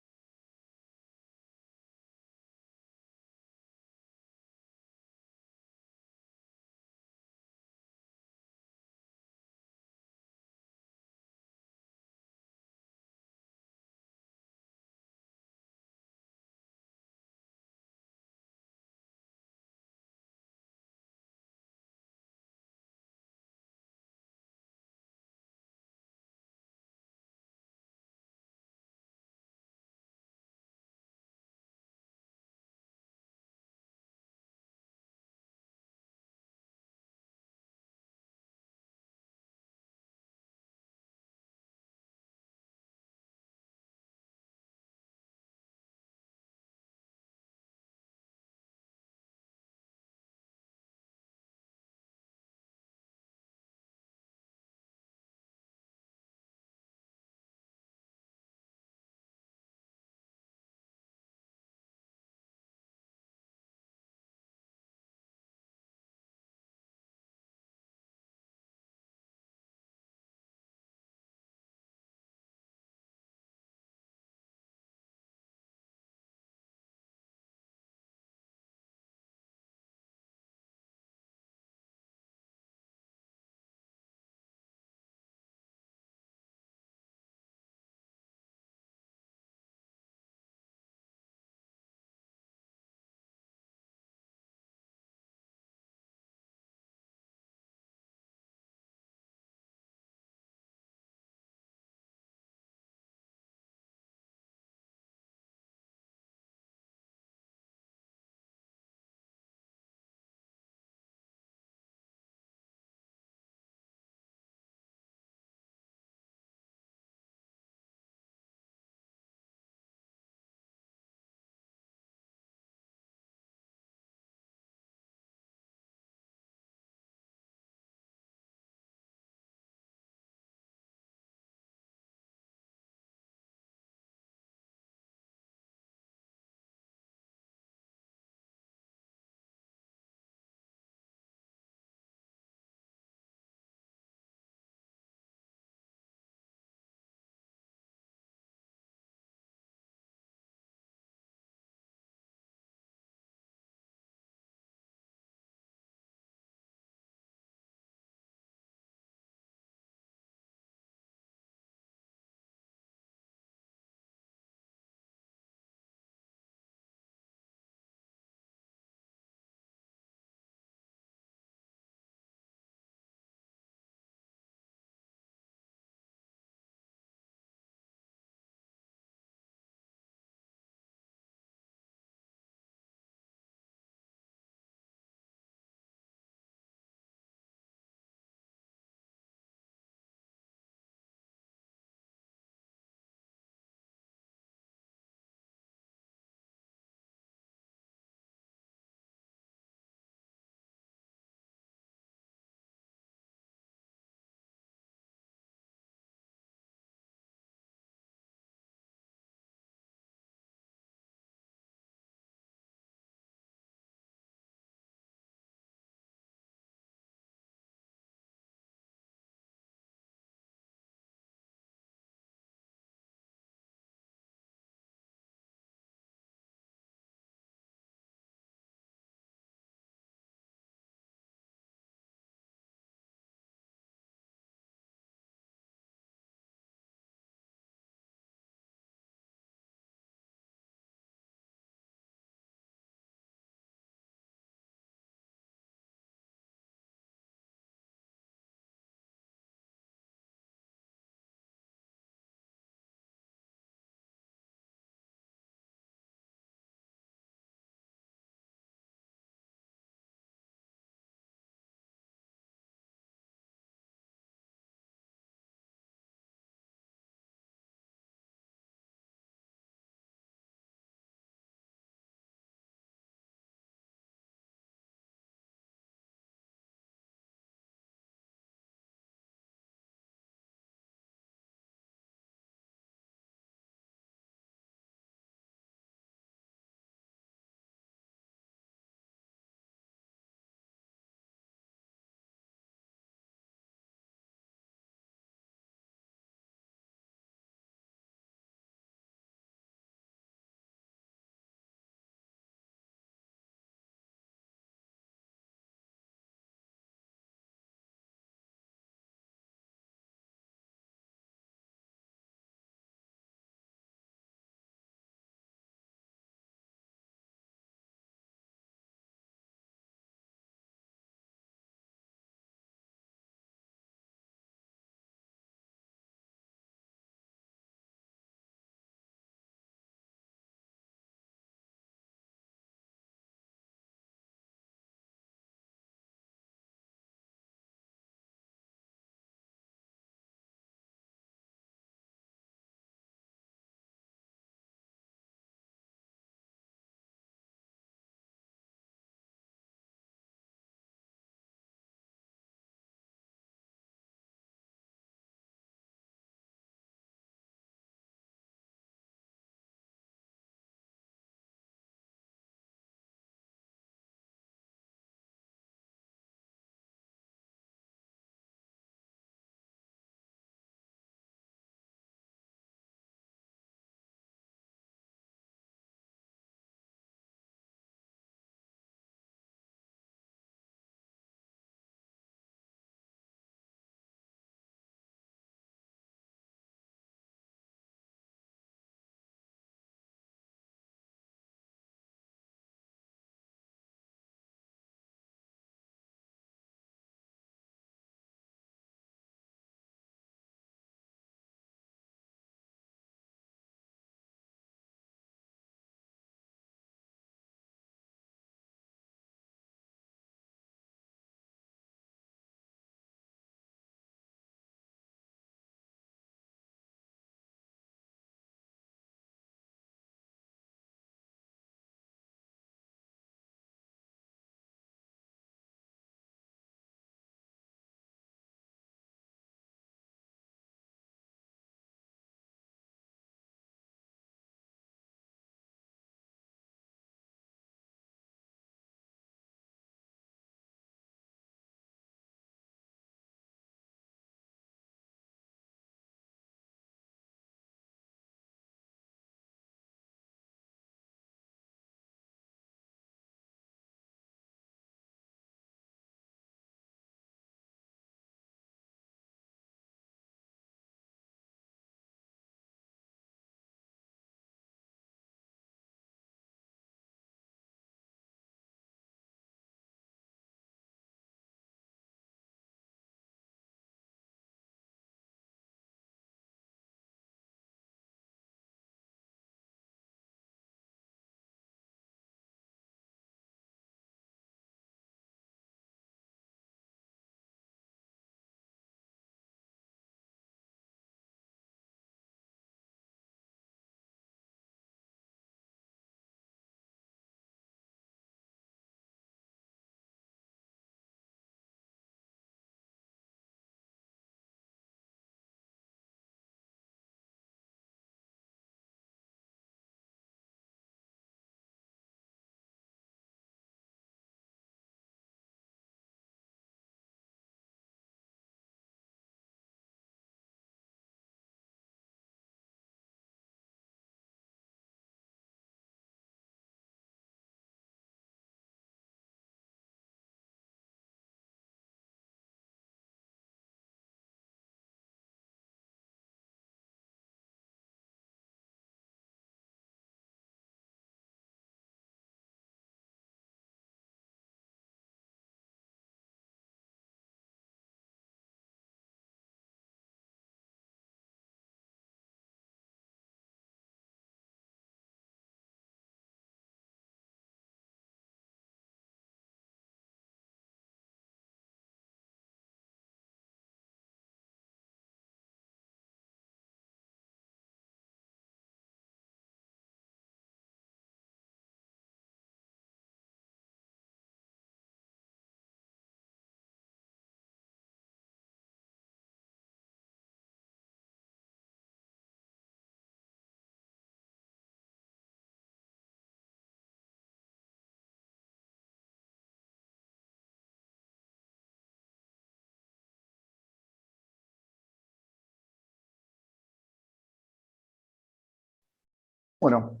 Bueno,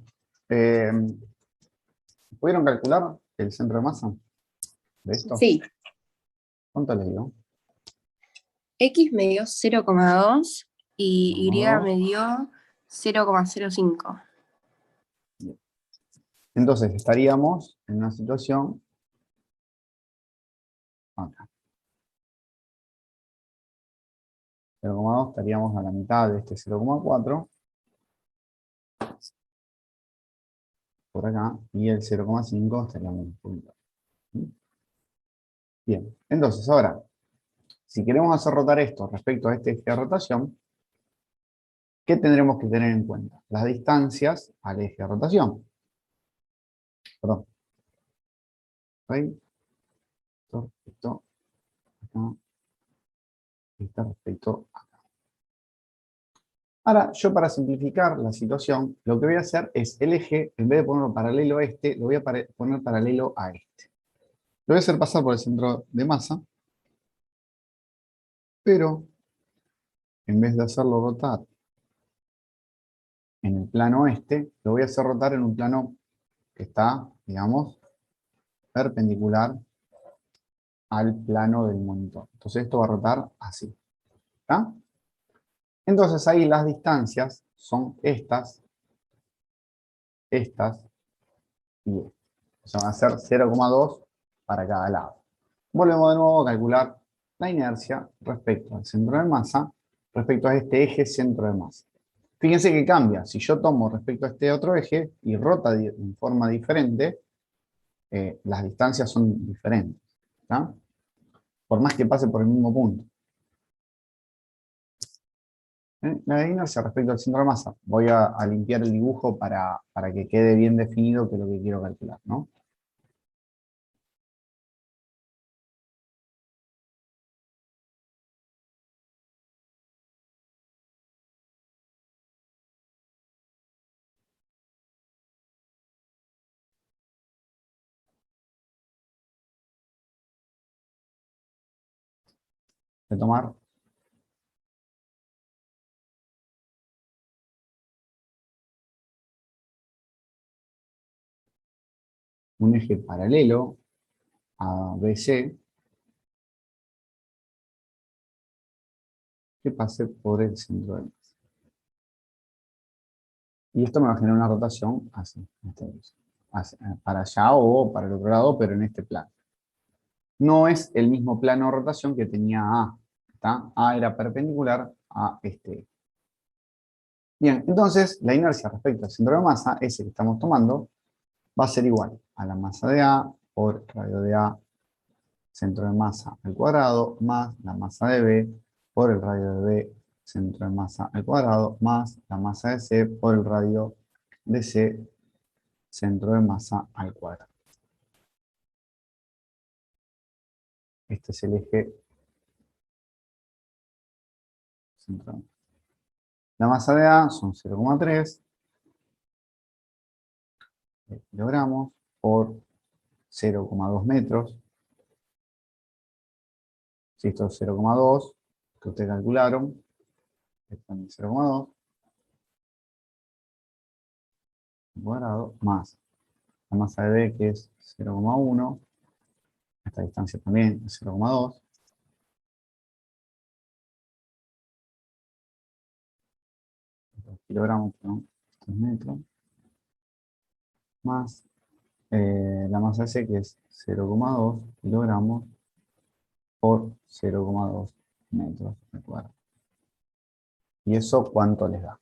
¿pudieron calcular el centro de masa de esto? Sí, ¿Cuánto les dio? X me dio 0,2 y Y 0,2. me dio 0,05. Entonces estaríamos en una situación acá. 0,2 estaríamos a la mitad de este 0,4. Por acá. Y el 0,5 estaríamos un poquito. Bien. Entonces ahora, si queremos hacer rotar esto respecto a este eje de rotación, ¿qué tendremos que tener en cuenta? Las distancias al eje de rotación. Perdón. ¿Sí? Esto, acá. Está respecto a acá. Ahora, yo para simplificar la situación, lo que voy a hacer es el eje, en vez de ponerlo paralelo a este, lo voy a poner paralelo a este. Lo voy a hacer pasar por el centro de masa, pero en vez de hacerlo rotar en el plano este, lo voy a hacer rotar en un plano que está, digamos, perpendicular al plano del monitor. Entonces esto va a rotar así. ¿Está? Entonces ahí las distancias son estas y estas. O sea, van a ser 0,2 para cada lado. Volvemos de nuevo a calcular la inercia respecto al centro de masa, respecto a este eje centro de masa. Fíjense que cambia. Si yo tomo respecto a este otro eje y rota en forma diferente, las distancias son diferentes. ¿Está? Por más que pase por el mismo punto. La inercia respecto al centro de masa. Voy a limpiar el dibujo para que quede bien definido qué es lo que quiero calcular, ¿no? Voy a tomar un eje paralelo a BC que pase por el centro de masa. Y esto me va a generar una rotación así, para allá o para el otro lado, pero en este plano. No es el mismo plano de rotación que tenía A. ¿Está? A era perpendicular a este. Bien, entonces la inercia respecto al centro de masa, ese que estamos tomando, va a ser igual a la masa de A por radio de A, centro de masa al cuadrado, más la masa de B por el radio de B, centro de masa al cuadrado, más la masa de C por el radio de C, centro de masa al cuadrado. Este es el eje centro de masa. La masa de A son 0,3 kilogramos por 0,2 metros. Si esto es 0,2, que ustedes calcularon, esto también es 0,2 cuadrado, más la masa de B, que es 0,1, esta distancia también es 0,2, kilogramos, perdón, 3 metros, más la masa de C, que es 0,2 kilogramos por 0,2 metros al cuadrado. ¿Y eso cuánto les da?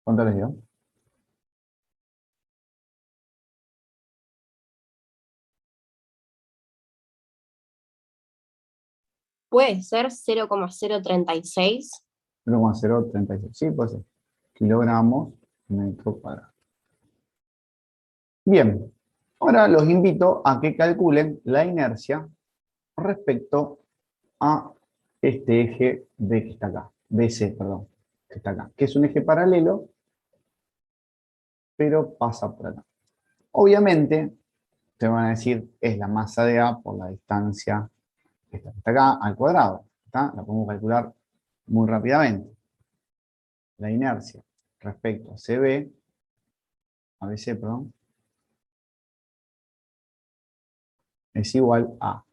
¿Cuánto les dio? Puede ser 0,036. 0,036, sí, puede ser. Kilogramos metro cuadrado. Bien, Ahora los invito a que calculen la inercia respecto a este eje B que está acá, BC, perdón, que está acá, que es un eje paralelo, pero pasa por acá. Obviamente, te van a decir, es la masa de A por la distancia que está acá al cuadrado. ¿Está? La podemos calcular muy rápidamente. La inercia respecto a CB, a BC, perdón, es igual a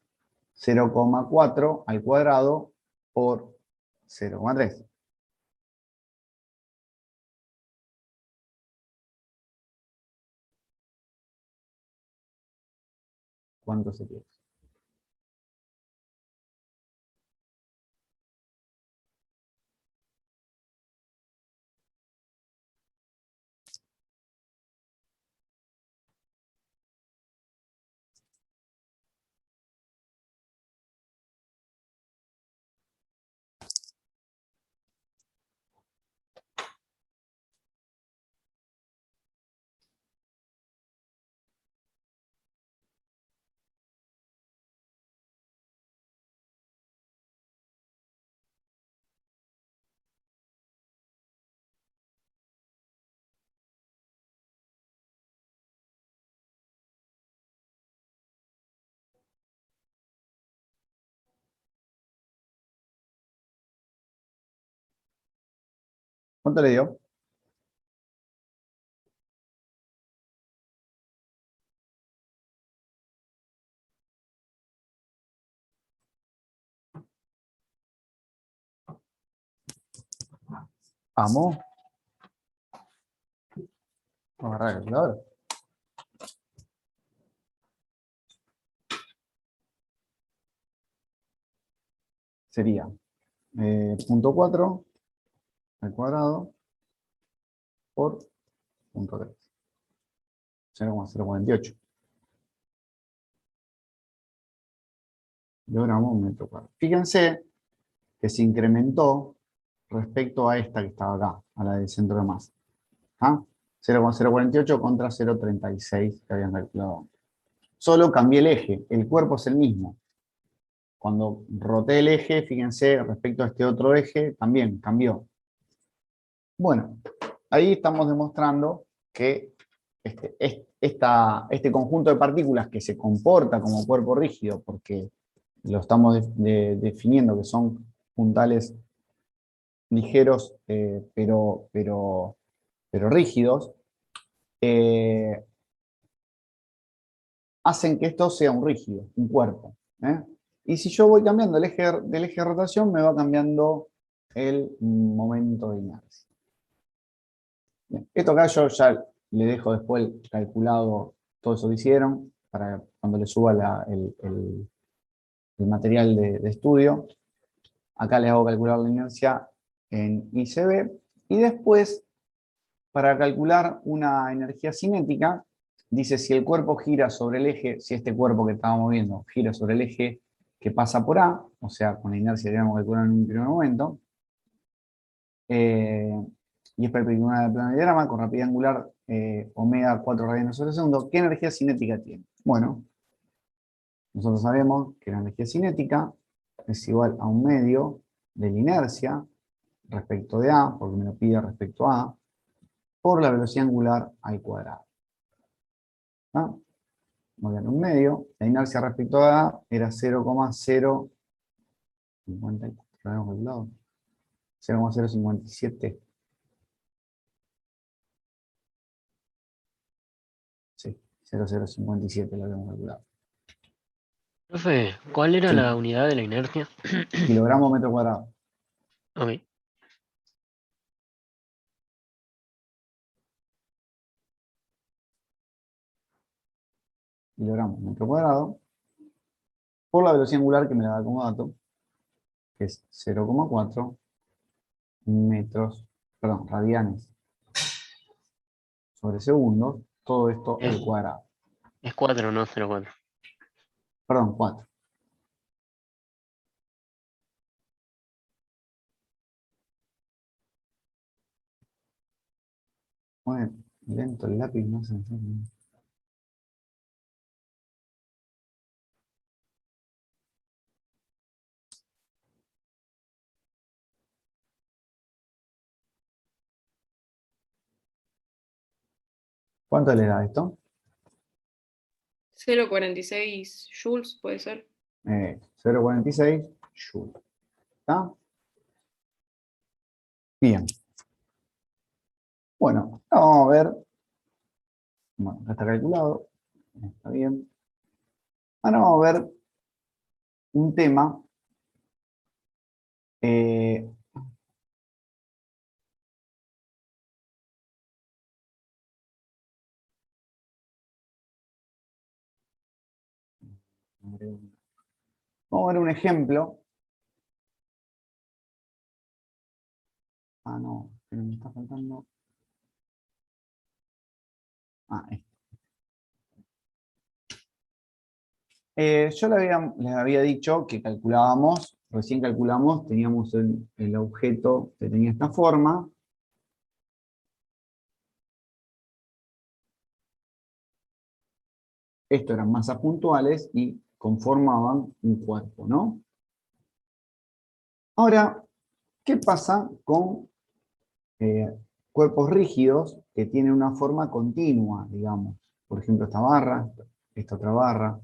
0,4 al cuadrado por 0,3. ¿Cuánto se pierde? ¿Cuánto le dio? Vamos. Vamos a agarrar el calculador. Sería 0,4 al cuadrado por 0,3. 0,048. Kilogramos metro cuadrado. Fíjense que se incrementó respecto a esta que estaba acá, a la del centro de masa. ¿Ah? 0,048 contra 0,36 que habían calculado antes. Solo cambié el eje, el cuerpo es el mismo. Cuando roté el eje, fíjense, respecto a este otro eje, también cambió. Bueno, ahí estamos demostrando que este conjunto de partículas que se comporta como cuerpo rígido, porque lo estamos definiendo que son puntales ligeros, pero rígidos, hacen que esto sea un rígido, un cuerpo. Y si yo voy cambiando el eje del eje de rotación, me va cambiando el momento de inercia. Bien, esto acá yo ya le dejo después calculado todo eso que hicieron, para cuando le suba el material de estudio. Acá les hago calcular la inercia en ICB. Y después, para calcular una energía cinética, dice si el cuerpo gira sobre el eje, si este cuerpo que estábamos viendo gira sobre el eje que pasa por A, o sea, con la inercia que vamos a calcular en un primer momento, y es perpendicular al plano del diagrama, con rapidez angular omega 4 radianes sobre segundo, ¿qué energía cinética tiene? Bueno, nosotros sabemos que la energía cinética es igual a un medio de la inercia respecto de A, porque me lo pide respecto a A, por la velocidad angular al cuadrado. ¿Ah? Muy bien, un medio, la inercia respecto a A era 0,054, lo habíamos calculado, 0,057. Sí, 0,057 lo habíamos calculado. Profe, ¿cuál era Sí, la unidad de la inercia? kilogramo metro cuadrado. Ok. Kilogramos metro cuadrado, por la velocidad angular que me la da como dato, que es 0,4 metros, perdón, radianes sobre segundo, todo esto Es, al cuadrado. es 4, no 0,4. Perdón, 4. Muy lento el lápiz, no se entiende. ¿Cuánto les da esto? 0,46 joules, puede ser. 0,46 joules. ¿Está? Bien. Bueno, vamos a ver. Bueno, acá está calculado. Está bien. Ahora vamos a ver un tema. Vamos a ver un ejemplo. Ah, no, pero me está faltando. Ah, yo les había dicho que calculábamos, recién calculamos, teníamos el objeto que tenía esta forma. Esto eran masas puntuales y conformaban un cuerpo, ¿no? Ahora, ¿qué pasa con cuerpos rígidos que tienen una forma continua, digamos? Por ejemplo, esta barra, esta otra barra,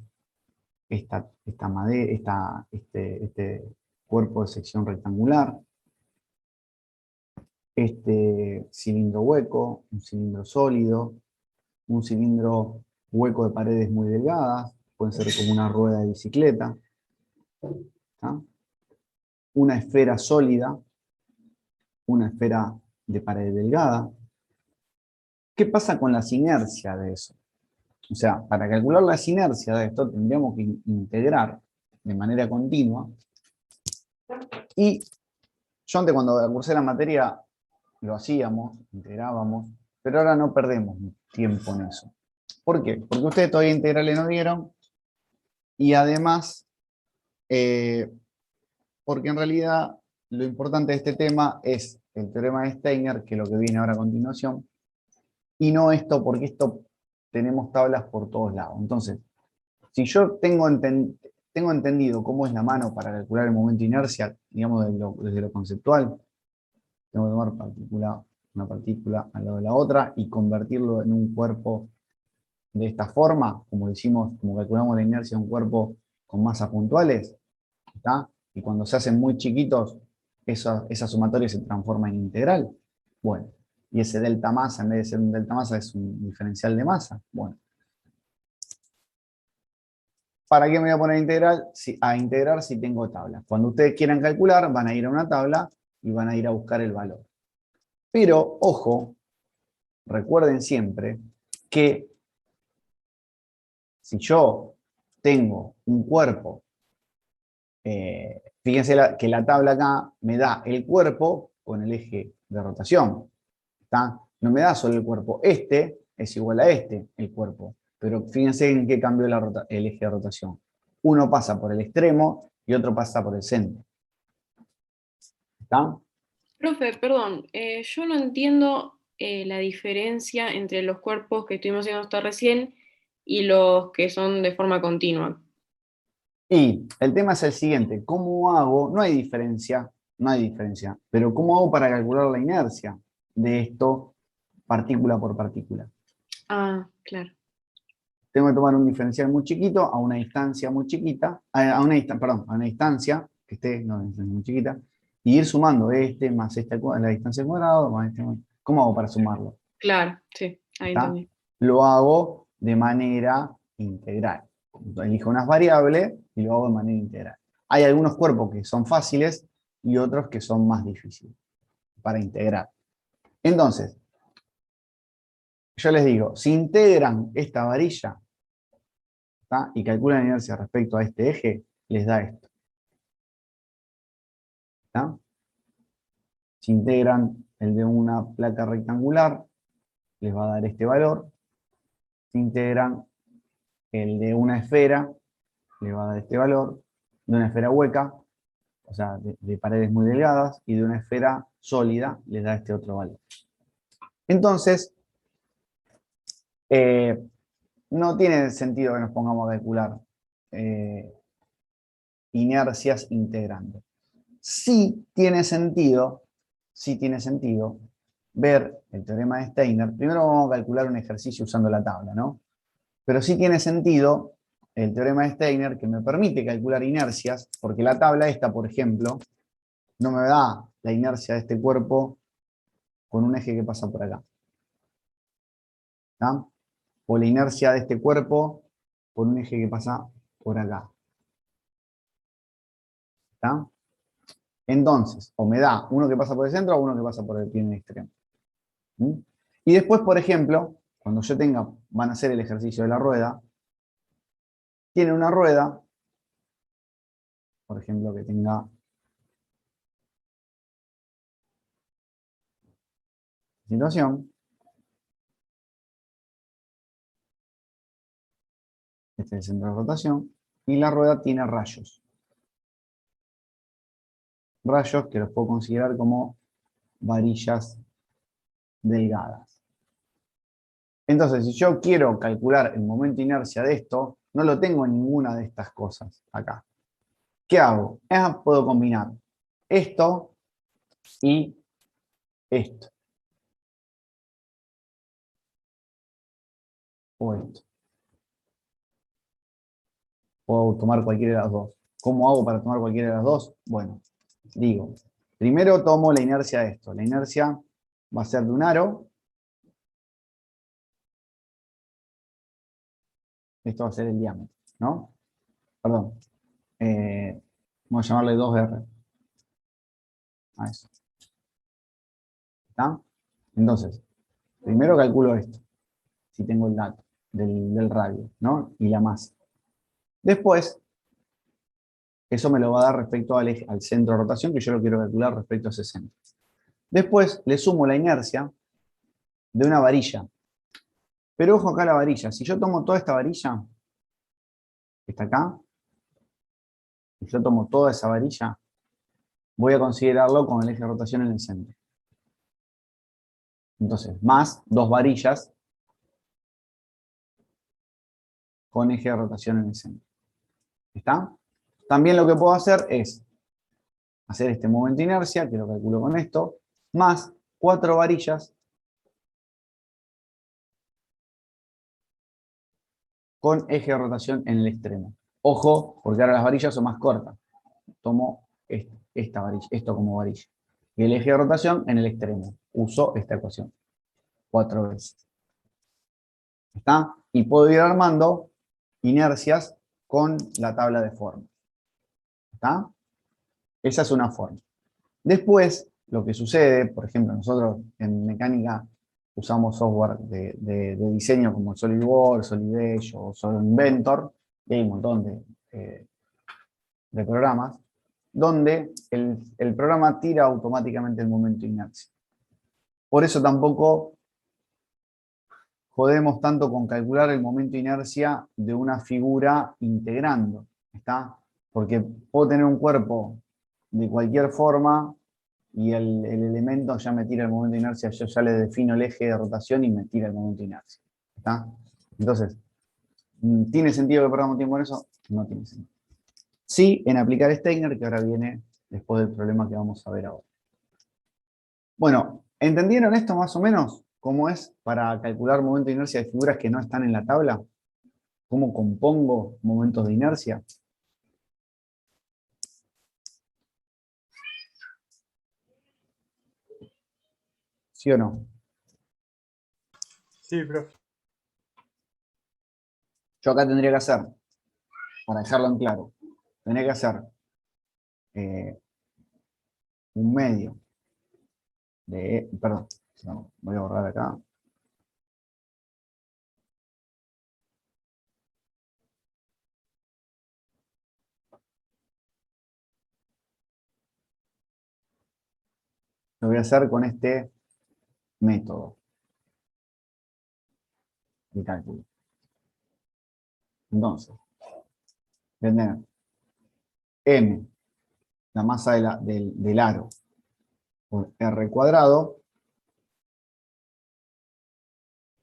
esta madera, este cuerpo de sección rectangular, este cilindro hueco, un cilindro sólido, un cilindro hueco de paredes muy delgadas, pueden ser como una rueda de bicicleta, ¿tá? Una esfera sólida, una esfera de pared delgada. ¿Qué pasa con las inercias de eso? O sea, para calcular las inercias de esto tendríamos que integrar de manera continua. Y yo antes cuando cursé la materia lo hacíamos, integrábamos, pero ahora no perdemos tiempo en eso. ¿Por qué? Porque ustedes todavía integrales no dieron y además, porque en realidad lo importante de este tema es el teorema de Steiner, que es lo que viene ahora a continuación, y no esto, porque esto tenemos tablas por todos lados. Entonces, si yo tengo entendido cómo es la mano para calcular el momento de inercia, digamos desde lo conceptual, tengo que tomar una partícula al lado de la otra y convertirlo en un cuerpo de esta forma, como decimos, como calculamos la inercia de un cuerpo con masas puntuales, ¿está? Y cuando se hacen muy chiquitos, esa sumatoria se transforma en integral. Bueno, y ese delta masa, en vez de ser un delta masa, es un diferencial de masa. Bueno. ¿Para qué me voy a poner a integrar si tengo tablas? Cuando ustedes quieran calcular, van a ir a una tabla y van a ir a buscar el valor. Pero, ojo, recuerden siempre que si yo tengo un cuerpo, fíjense que la tabla acá me da el cuerpo con el eje de rotación. ¿Está? No me da solo el cuerpo. Este es igual a el cuerpo. Pero fíjense en qué cambió el eje de rotación. Uno pasa por el extremo y otro pasa por el centro. ¿Está? Profe, perdón, yo no entiendo la diferencia entre los cuerpos que estuvimos viendo hasta recién y los que son de forma continua. Y el tema es el siguiente. ¿Cómo hago? No hay diferencia, pero ¿cómo hago para calcular la inercia de esto partícula por partícula? Ah, claro. Tengo que tomar un diferencial muy chiquito a una distancia muy chiquita, a una distancia que esté muy chiquita, y ir sumando este más la distancia al cuadrado, más este. ¿Cómo hago para sumarlo? Claro, sí, ahí ¿Está? entendí. Lo hago de manera integral. Elijo unas variables y lo hago de manera integral. Hay algunos cuerpos que son fáciles y otros que son más difíciles para integrar. Entonces, yo les digo, si integran esta varilla, ¿está? Y calculan la inercia respecto a este eje, les da esto. ¿Está? Si integran el de una placa rectangular, les va a dar este valor. Si integran el de una esfera, les va a dar este valor. De una esfera hueca, o sea, de paredes muy delgadas, y de una esfera sólida, les da este otro valor. Entonces, no tiene sentido que nos pongamos a calcular inercias integrando. Sí tiene sentido ver el teorema de Steiner, primero vamos a calcular un ejercicio usando la tabla, ¿no? Pero sí tiene sentido el teorema de Steiner que me permite calcular inercias, porque la tabla esta, por ejemplo, no me da la inercia de este cuerpo con un eje que pasa por acá. ¿Está? O la inercia de este cuerpo con un eje que pasa por acá. ¿Está? Entonces, o me da uno que pasa por el centro o uno que pasa por el pie en el extremo. ¿Mm? Y después, por ejemplo, cuando yo tenga, van a hacer el ejercicio de la rueda, tiene una rueda, por ejemplo, que tenga situación. Este es el centro de rotación. Y la rueda tiene rayos. Rayos que los puedo considerar como varillas delgadas. Entonces, si yo quiero calcular el momento de inercia de esto, no lo tengo en ninguna de estas cosas acá. ¿Qué hago? Puedo combinar esto y esto. O esto. Puedo tomar cualquiera de las dos. ¿Cómo hago para tomar cualquiera de las dos? Bueno, digo, primero tomo la inercia de esto. La inercia va a ser de un aro. Esto va a ser el diámetro, ¿no? Perdón. Vamos a llamarle 2R. A eso. ¿Está? Entonces, primero calculo esto. Si tengo el dato del radio, ¿no? Y la masa. Después, eso me lo va a dar respecto al centro de rotación, que yo lo quiero calcular respecto a ese centro. Después, le sumo la inercia de una varilla. Pero ojo acá la varilla. Si yo tomo toda esta varilla, que está acá, y yo tomo toda esa varilla, voy a considerarlo con el eje de rotación en el centro. Entonces, más 2 varillas con eje de rotación en el centro. ¿Está? También lo que puedo hacer es hacer este momento de inercia, que lo calculo con esto, más 4 varillas con eje de rotación en el extremo. Ojo, porque ahora las varillas son más cortas. Tomo esta varilla, esto como varilla. Y el eje de rotación en el extremo. Uso esta ecuación 4 veces. ¿Está? Y puedo ir armando inercias con la tabla de forma. ¿Está? Esa es una forma. Después, lo que sucede, por ejemplo, nosotros en mecánica usamos software de diseño como SolidWorks, Solidage o Solid Inventor, y hay un montón de programas, donde el programa tira automáticamente el momento de inercia. Por eso tampoco jodemos tanto con calcular el momento de inercia de una figura integrando, ¿está? Porque puedo tener un cuerpo de cualquier forma y el elemento ya me tira el momento de inercia, yo ya le defino el eje de rotación y me tira el momento de inercia, ¿está? Entonces, ¿tiene sentido que perdamos tiempo en eso? No tiene sentido. Sí, en aplicar Steiner, que ahora viene después del problema que vamos a ver ahora. Bueno, ¿entendieron esto más o menos? ¿Cómo es para calcular momento de inercia de figuras que no están en la tabla? ¿Cómo compongo momentos de inercia? ¿Sí o no? Sí, profe. Yo acá tendría que hacer, para dejarlo en claro, tendría que hacer un medio de, perdón, no, voy a borrar acá. Lo voy a hacer con este método de cálculo. Entonces, voy a tener M, la masa del aro, por R cuadrado,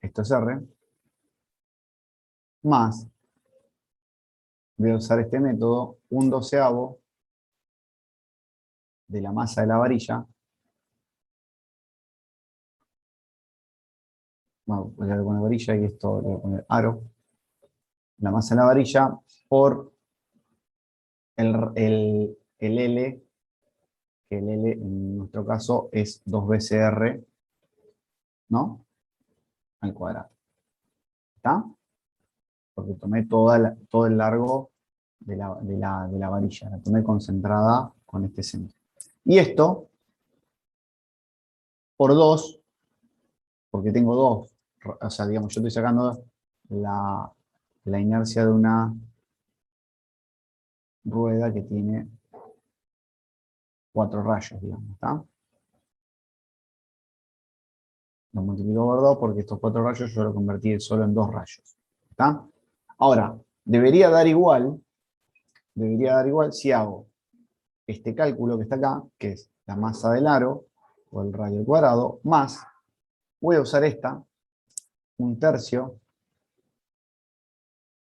esto es R, más, voy a usar este método, 1/12 de la masa de la varilla, Bueno, voy a poner varilla y esto le voy a poner aro. La masa de la varilla por el L, que el L en nuestro caso es 2 veces R, ¿no? Al cuadrado. ¿Está? Porque tomé todo el largo de la varilla, la tomé concentrada con este centro. Y esto, por 2, porque tengo 2, o sea, digamos, yo estoy sacando la inercia de una rueda que tiene 4 rayos, digamos, ¿está? Lo multiplico por 2 porque estos 4 rayos yo lo convertí solo en 2 rayos, ¿está? Ahora, debería dar igual si hago este cálculo que está acá, que es la masa del aro, o el radio al cuadrado, más, voy a usar esta, 1/3,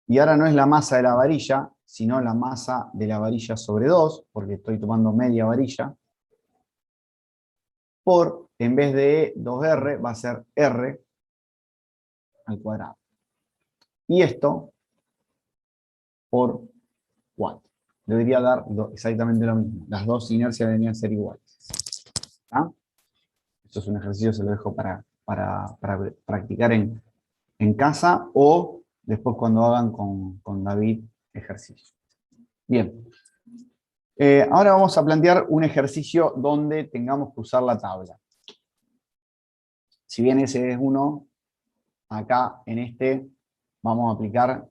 y ahora no es la masa de la varilla, sino la masa de la varilla sobre 2, porque estoy tomando media varilla, por, en vez de 2R, va a ser R al cuadrado. Y esto por 4. Debería dar exactamente lo mismo. Las dos inercias deberían ser iguales. ¿Ah? Esto es un ejercicio, se lo dejo para practicar en casa o después cuando hagan con David ejercicio. Bien. Ahora vamos a plantear un ejercicio donde tengamos que usar la tabla. Si bien ese es uno, acá en este vamos a aplicar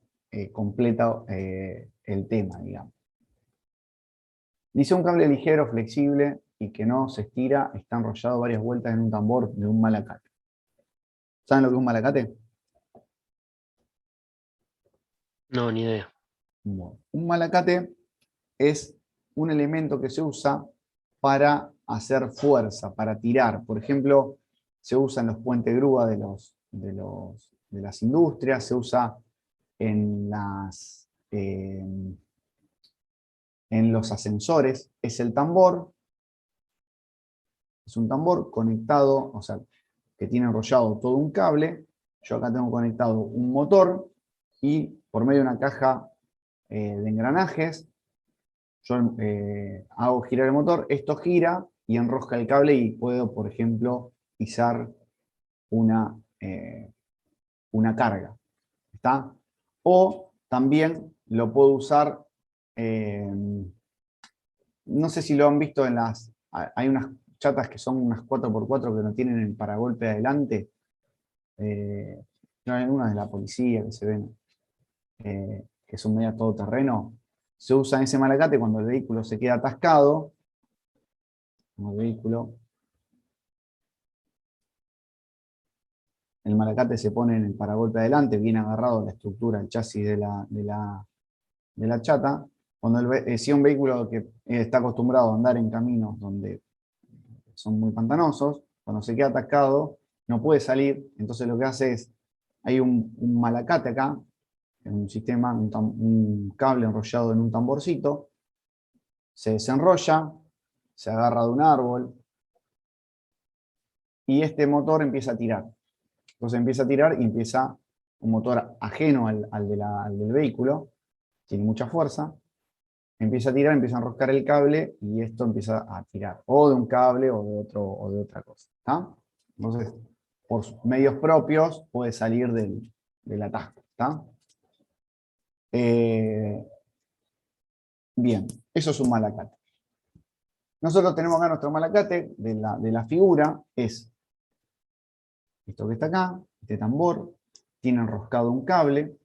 completo el tema, digamos. Dice un cable ligero, flexible y que no se estira, está enrollado varias vueltas en un tambor de un malacate. ¿Saben lo que es un malacate? No, ni idea. Bueno, un malacate es un elemento que se usa para hacer fuerza, para tirar. Por ejemplo, se usa en los puentes grúa de las industrias, se usa en los ascensores. Es el tambor, es un tambor conectado, o sea, que tiene enrollado todo un cable. Yo acá tengo conectado un motor y por medio de una caja de engranajes, yo hago girar el motor, esto gira y enrosca el cable y puedo, por ejemplo, izar una carga. ¿Está? O también lo puedo usar, no sé si lo han visto hay unas chatas que son unas 4x4 que no tienen el paragolpe adelante. No hay unas de la policía que se ven, que son media todoterreno. Se usa ese malacate cuando el vehículo se queda atascado. El malacate se pone en el paragolpe adelante, bien agarrado a la estructura, el chasis de la chata. Si un vehículo que está acostumbrado a andar en caminos donde son muy pantanosos, cuando se queda atascado, no puede salir, entonces lo que hace es, hay un malacate acá, en un sistema, un cable enrollado en un tamborcito, se desenrolla, se agarra de un árbol, y este motor empieza a tirar. Entonces empieza a tirar y empieza un motor ajeno al del vehículo, tiene mucha fuerza, empieza a tirar, empieza a enroscar el cable y esto empieza a tirar, o de un cable o de otra cosa. ¿Está? Entonces, por medios propios puede salir del atasco. ¿Está? Bien, eso es un malacate. Nosotros tenemos acá nuestro malacate de la figura, es esto que está acá, este tambor, tiene enroscado un cable,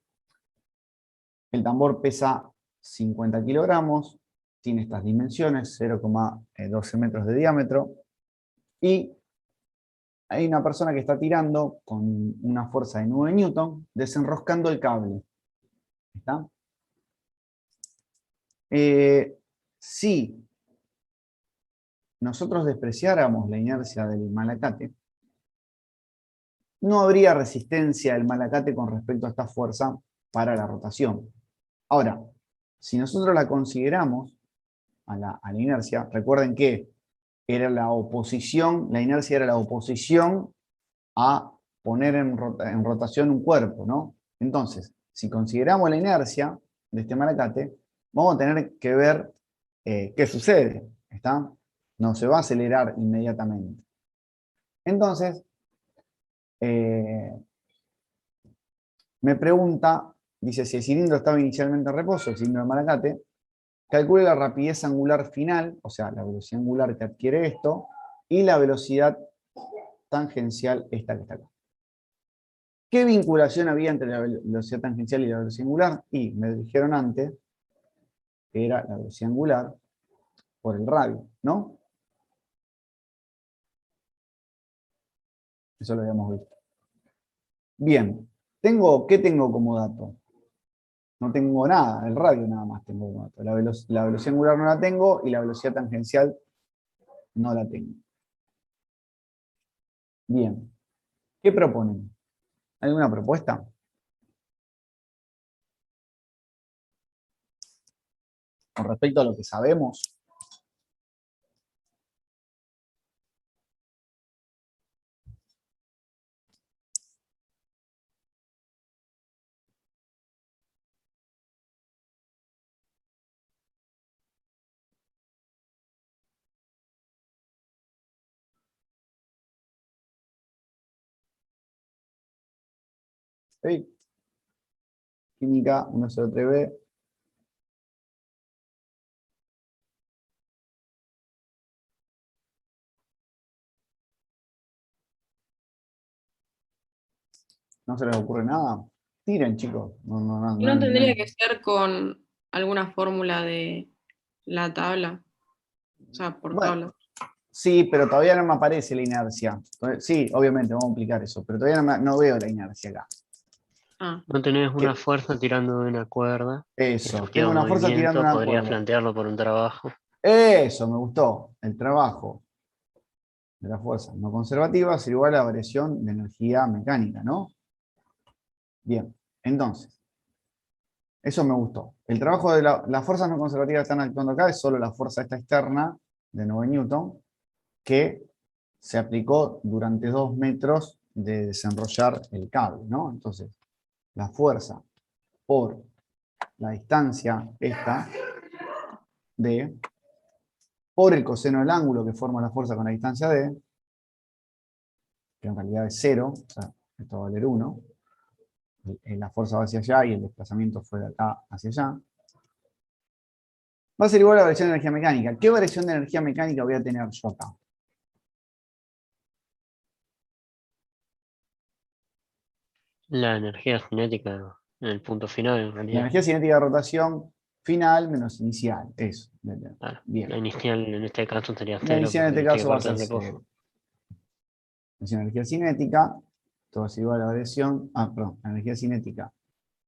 el tambor pesa 50 kilogramos, tiene estas dimensiones, 0,12 metros de diámetro, y hay una persona que está tirando con una fuerza de 9 newton, desenroscando el cable. ¿Está? Si nosotros despreciáramos la inercia del malacate, no habría resistencia del malacate con respecto a esta fuerza para la rotación. Ahora, si nosotros la consideramos a la inercia, recuerden que era la oposición, la inercia era la oposición a poner en rotación un cuerpo, ¿no? Entonces, si consideramos la inercia de este malacate, vamos a tener que ver qué sucede, ¿está? No se va a acelerar inmediatamente. Entonces, me pregunta, dice, si el cilindro estaba inicialmente en reposo, el cilindro de malacate, calcule la rapidez angular final, o sea, la velocidad angular que adquiere esto, y la velocidad tangencial esta que está acá. ¿Qué vinculación había entre la velocidad tangencial y la velocidad angular? Y me dijeron antes que era la velocidad angular por el radio, ¿no? Eso lo habíamos visto. Bien, ¿qué tengo como dato? No tengo nada, el radio nada más tengo como dato. La velocidad angular no la tengo y la velocidad tangencial no la tengo. Bien, ¿qué proponen? ¿Alguna propuesta? Con respecto a lo que sabemos. ¿Sí? Química 103B. ¿No se les ocurre nada? Tiren, chicos. ¿Y no tendría que ser con alguna fórmula de la tabla? O sea, por Bueno, tabla. sí, pero todavía no me aparece la inercia. Sí, obviamente, vamos a aplicar eso, pero todavía no veo la inercia acá. Ah, No tenés una ¿Qué? fuerza tirando de una cuerda. Eso, tengo Efectivo una fuerza tirando movimiento, una podrías cuerda. plantearlo por un trabajo. Eso, me gustó. El trabajo de la fuerza no conservativa será igual a la variación de energía mecánica, ¿no? Bien, entonces, eso me gustó. El trabajo de las fuerzas no conservativas que están actuando acá es solo la fuerza esta externa de 9 newton, que se aplicó durante 2 metros de desenrollar el cable, ¿no? Entonces, la fuerza por la distancia esta por el coseno del ángulo que forma la fuerza con la distancia d, que en realidad es 0, o sea, esto va a valer 1, la fuerza va hacia allá y el desplazamiento fue de acá hacia allá, va a ser igual a la variación de energía mecánica. ¿Qué variación de energía mecánica voy a tener yo acá? La energía cinética en el punto final, en La realidad. energía cinética de rotación final menos inicial, eso. Claro. Bien. La inicial en este caso sería La 0 inicial en porque este no tiene caso va a parte ser de reposo. 0. Es energía cinética, esto va a ser igual a la variación, la energía cinética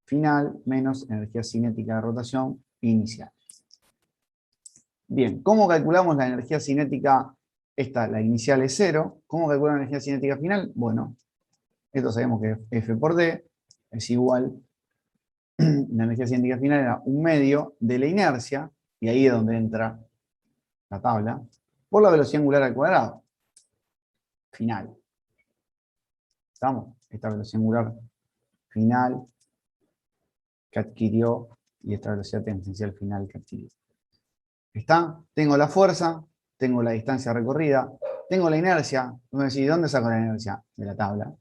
final menos energía cinética de rotación inicial. Bien, ¿cómo calculamos la energía cinética? La inicial es 0. ¿Cómo calculamos la energía cinética final? Bueno, esto sabemos que F por D es igual, la energía cinética final era 1/2 de la inercia, y ahí es donde entra la tabla, por la velocidad angular al cuadrado. Final. ¿Estamos? Esta velocidad angular final que adquirió y esta velocidad tangencial final que adquirió. ¿Está? Tengo la fuerza, tengo la distancia recorrida, tengo la inercia. Me decís, ¿dónde saco la inercia? De la tabla.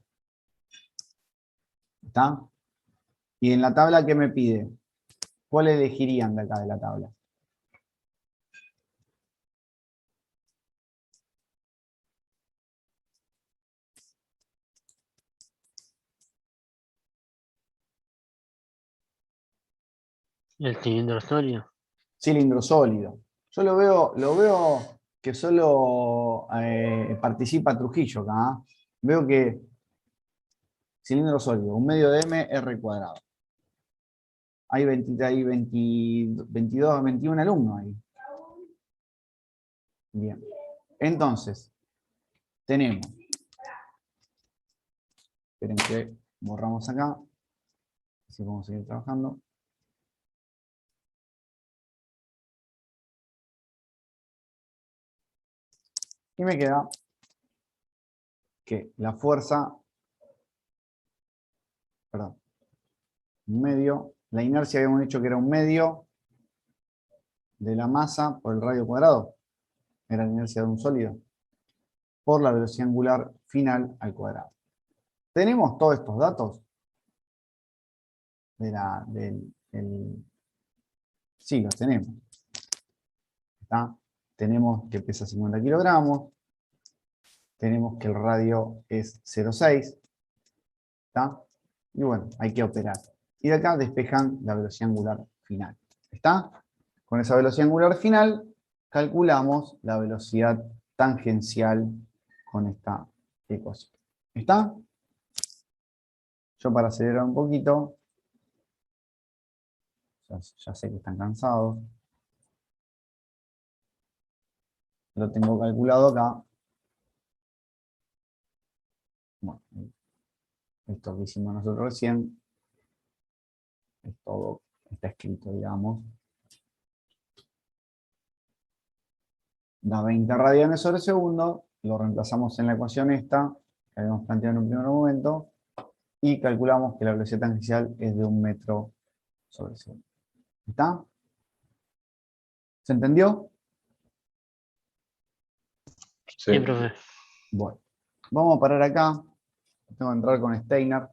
¿Está? Y en la tabla, ¿qué me pide? ¿Cuál elegirían de acá de la tabla? El cilindro sólido. Cilindro sólido. Yo lo veo que solo participa Trujillo acá. ¿Ah? Veo que cilindro sólido, 1/2 de m r cuadrado. Hay 22, 21 alumnos ahí. Bien. Entonces, tenemos. Esperen que borramos acá. Así podemos seguir trabajando. Y me queda que la fuerza perdón, un medio, la inercia habíamos dicho que era un medio de la masa por el radio cuadrado, era la inercia de un sólido, por la velocidad angular final al cuadrado. ¿Tenemos todos estos datos? Sí, los tenemos. ¿Está? Tenemos que pesa 50 kilogramos, tenemos que el radio es 0,6, ¿está? Y bueno, hay que operar. Y de acá despejan la velocidad angular final. ¿Está? Con esa velocidad angular final, calculamos la velocidad tangencial con esta ecuación. ¿Está? Yo para acelerar un poquito, ya sé que están cansados, lo tengo calculado acá. Bueno, esto que hicimos nosotros recién, es todo, está escrito, digamos. Da 20 radianes sobre segundo, lo reemplazamos en la ecuación esta, que habíamos planteado en un primer momento, y calculamos que la velocidad tangencial es de 1 metro sobre segundo. ¿Está? ¿Se entendió? Sí. Sí, profe. Bueno, vamos a parar acá. Tengo que entrar con Steiner.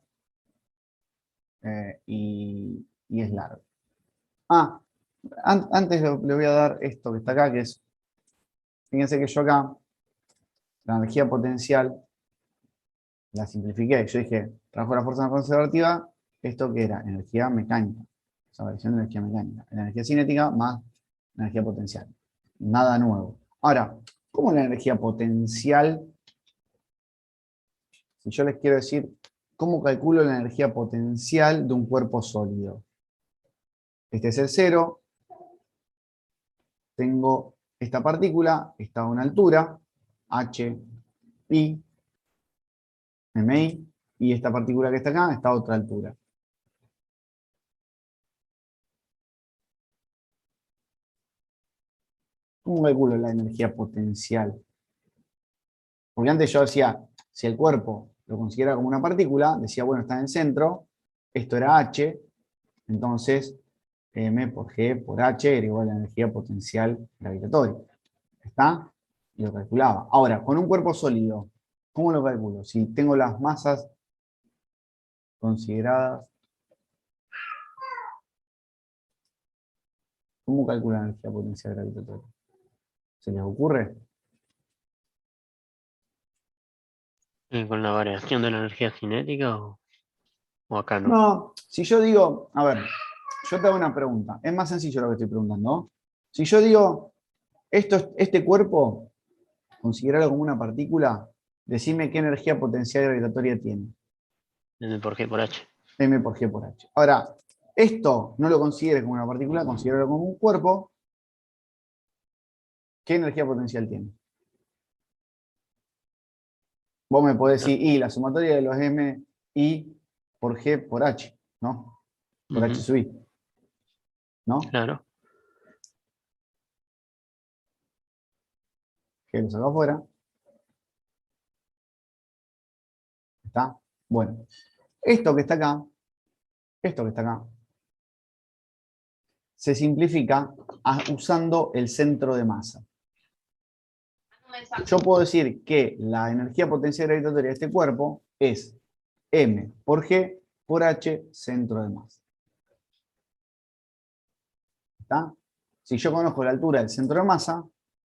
Y es largo. Antes le voy a dar esto que está acá, que es, fíjense que yo acá, la energía potencial, la simplifiqué. Yo dije, trabajo la fuerza conservativa, esto que era energía mecánica, esa variación de energía mecánica. La energía cinética más energía potencial. Nada nuevo. Ahora, ¿cómo la energía potencial? Si yo les quiero decir, ¿cómo calculo la energía potencial de un cuerpo sólido? Este es el 0. Tengo esta partícula, está a una altura, h, i, mi, y esta partícula que está acá está a otra altura. ¿Cómo calculo la energía potencial? Porque antes yo decía, si el cuerpo lo consideraba como una partícula, decía, bueno, está en el centro, esto era h, entonces m por g por h era igual a la energía potencial gravitatoria. ¿Está? Y lo calculaba. Ahora, con un cuerpo sólido, ¿cómo lo calculo? Si tengo las masas consideradas, ¿cómo calculo la energía potencial gravitatoria? ¿Se les ocurre? ¿Y con la variación de la energía cinética o acá no? No, si yo digo, a ver, yo te hago una pregunta. Es más sencillo lo que estoy preguntando, ¿no? Si yo digo, este cuerpo, considerarlo como una partícula, decime qué energía potencial gravitatoria tiene. M por G por H. M por G por H. Ahora, esto no lo consideres como una partícula, considéralo como un cuerpo. ¿Qué energía potencial tiene? Vos me podés decir, y la sumatoria de los M, I por G por H, ¿no? Por H sub I, ¿no? Claro. Que lo saco afuera. ¿Está? Bueno, esto que está acá, se simplifica usando el centro de masa. Yo puedo decir que la energía potencial gravitatoria de este cuerpo es M por G por H centro de masa. ¿Está? Si yo conozco la altura del centro de masa,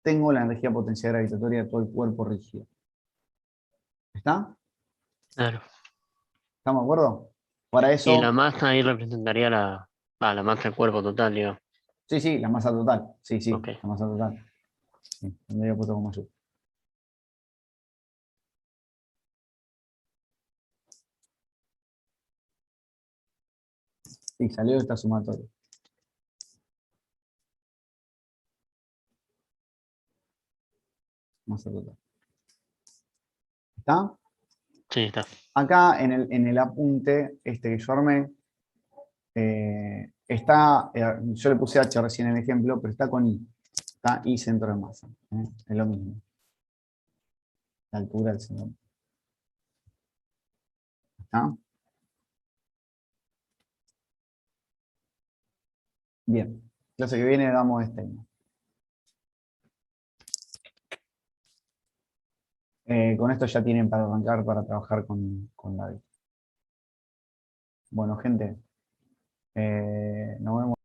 tengo la energía potencial gravitatoria de todo el cuerpo rígido. ¿Está? Claro. ¿Estamos de acuerdo? Para eso... Y la masa ahí representaría la masa del cuerpo total, digamos. Sí, la masa total. Sí, Ok. la masa total. Sí, me había puesto con mayúscula. Sí, salió de esta sumatoria. Masa total. ¿Está? Sí, está. Acá en el apunte este que yo armé, está, yo le puse H recién en el ejemplo, pero está con I. Está I centro de masa. Es lo mismo. La altura del centro. ¿Está? Bien, clase que viene damos este tema. Con esto ya tienen para arrancar, para trabajar con la vida. Bueno, gente, nos vemos.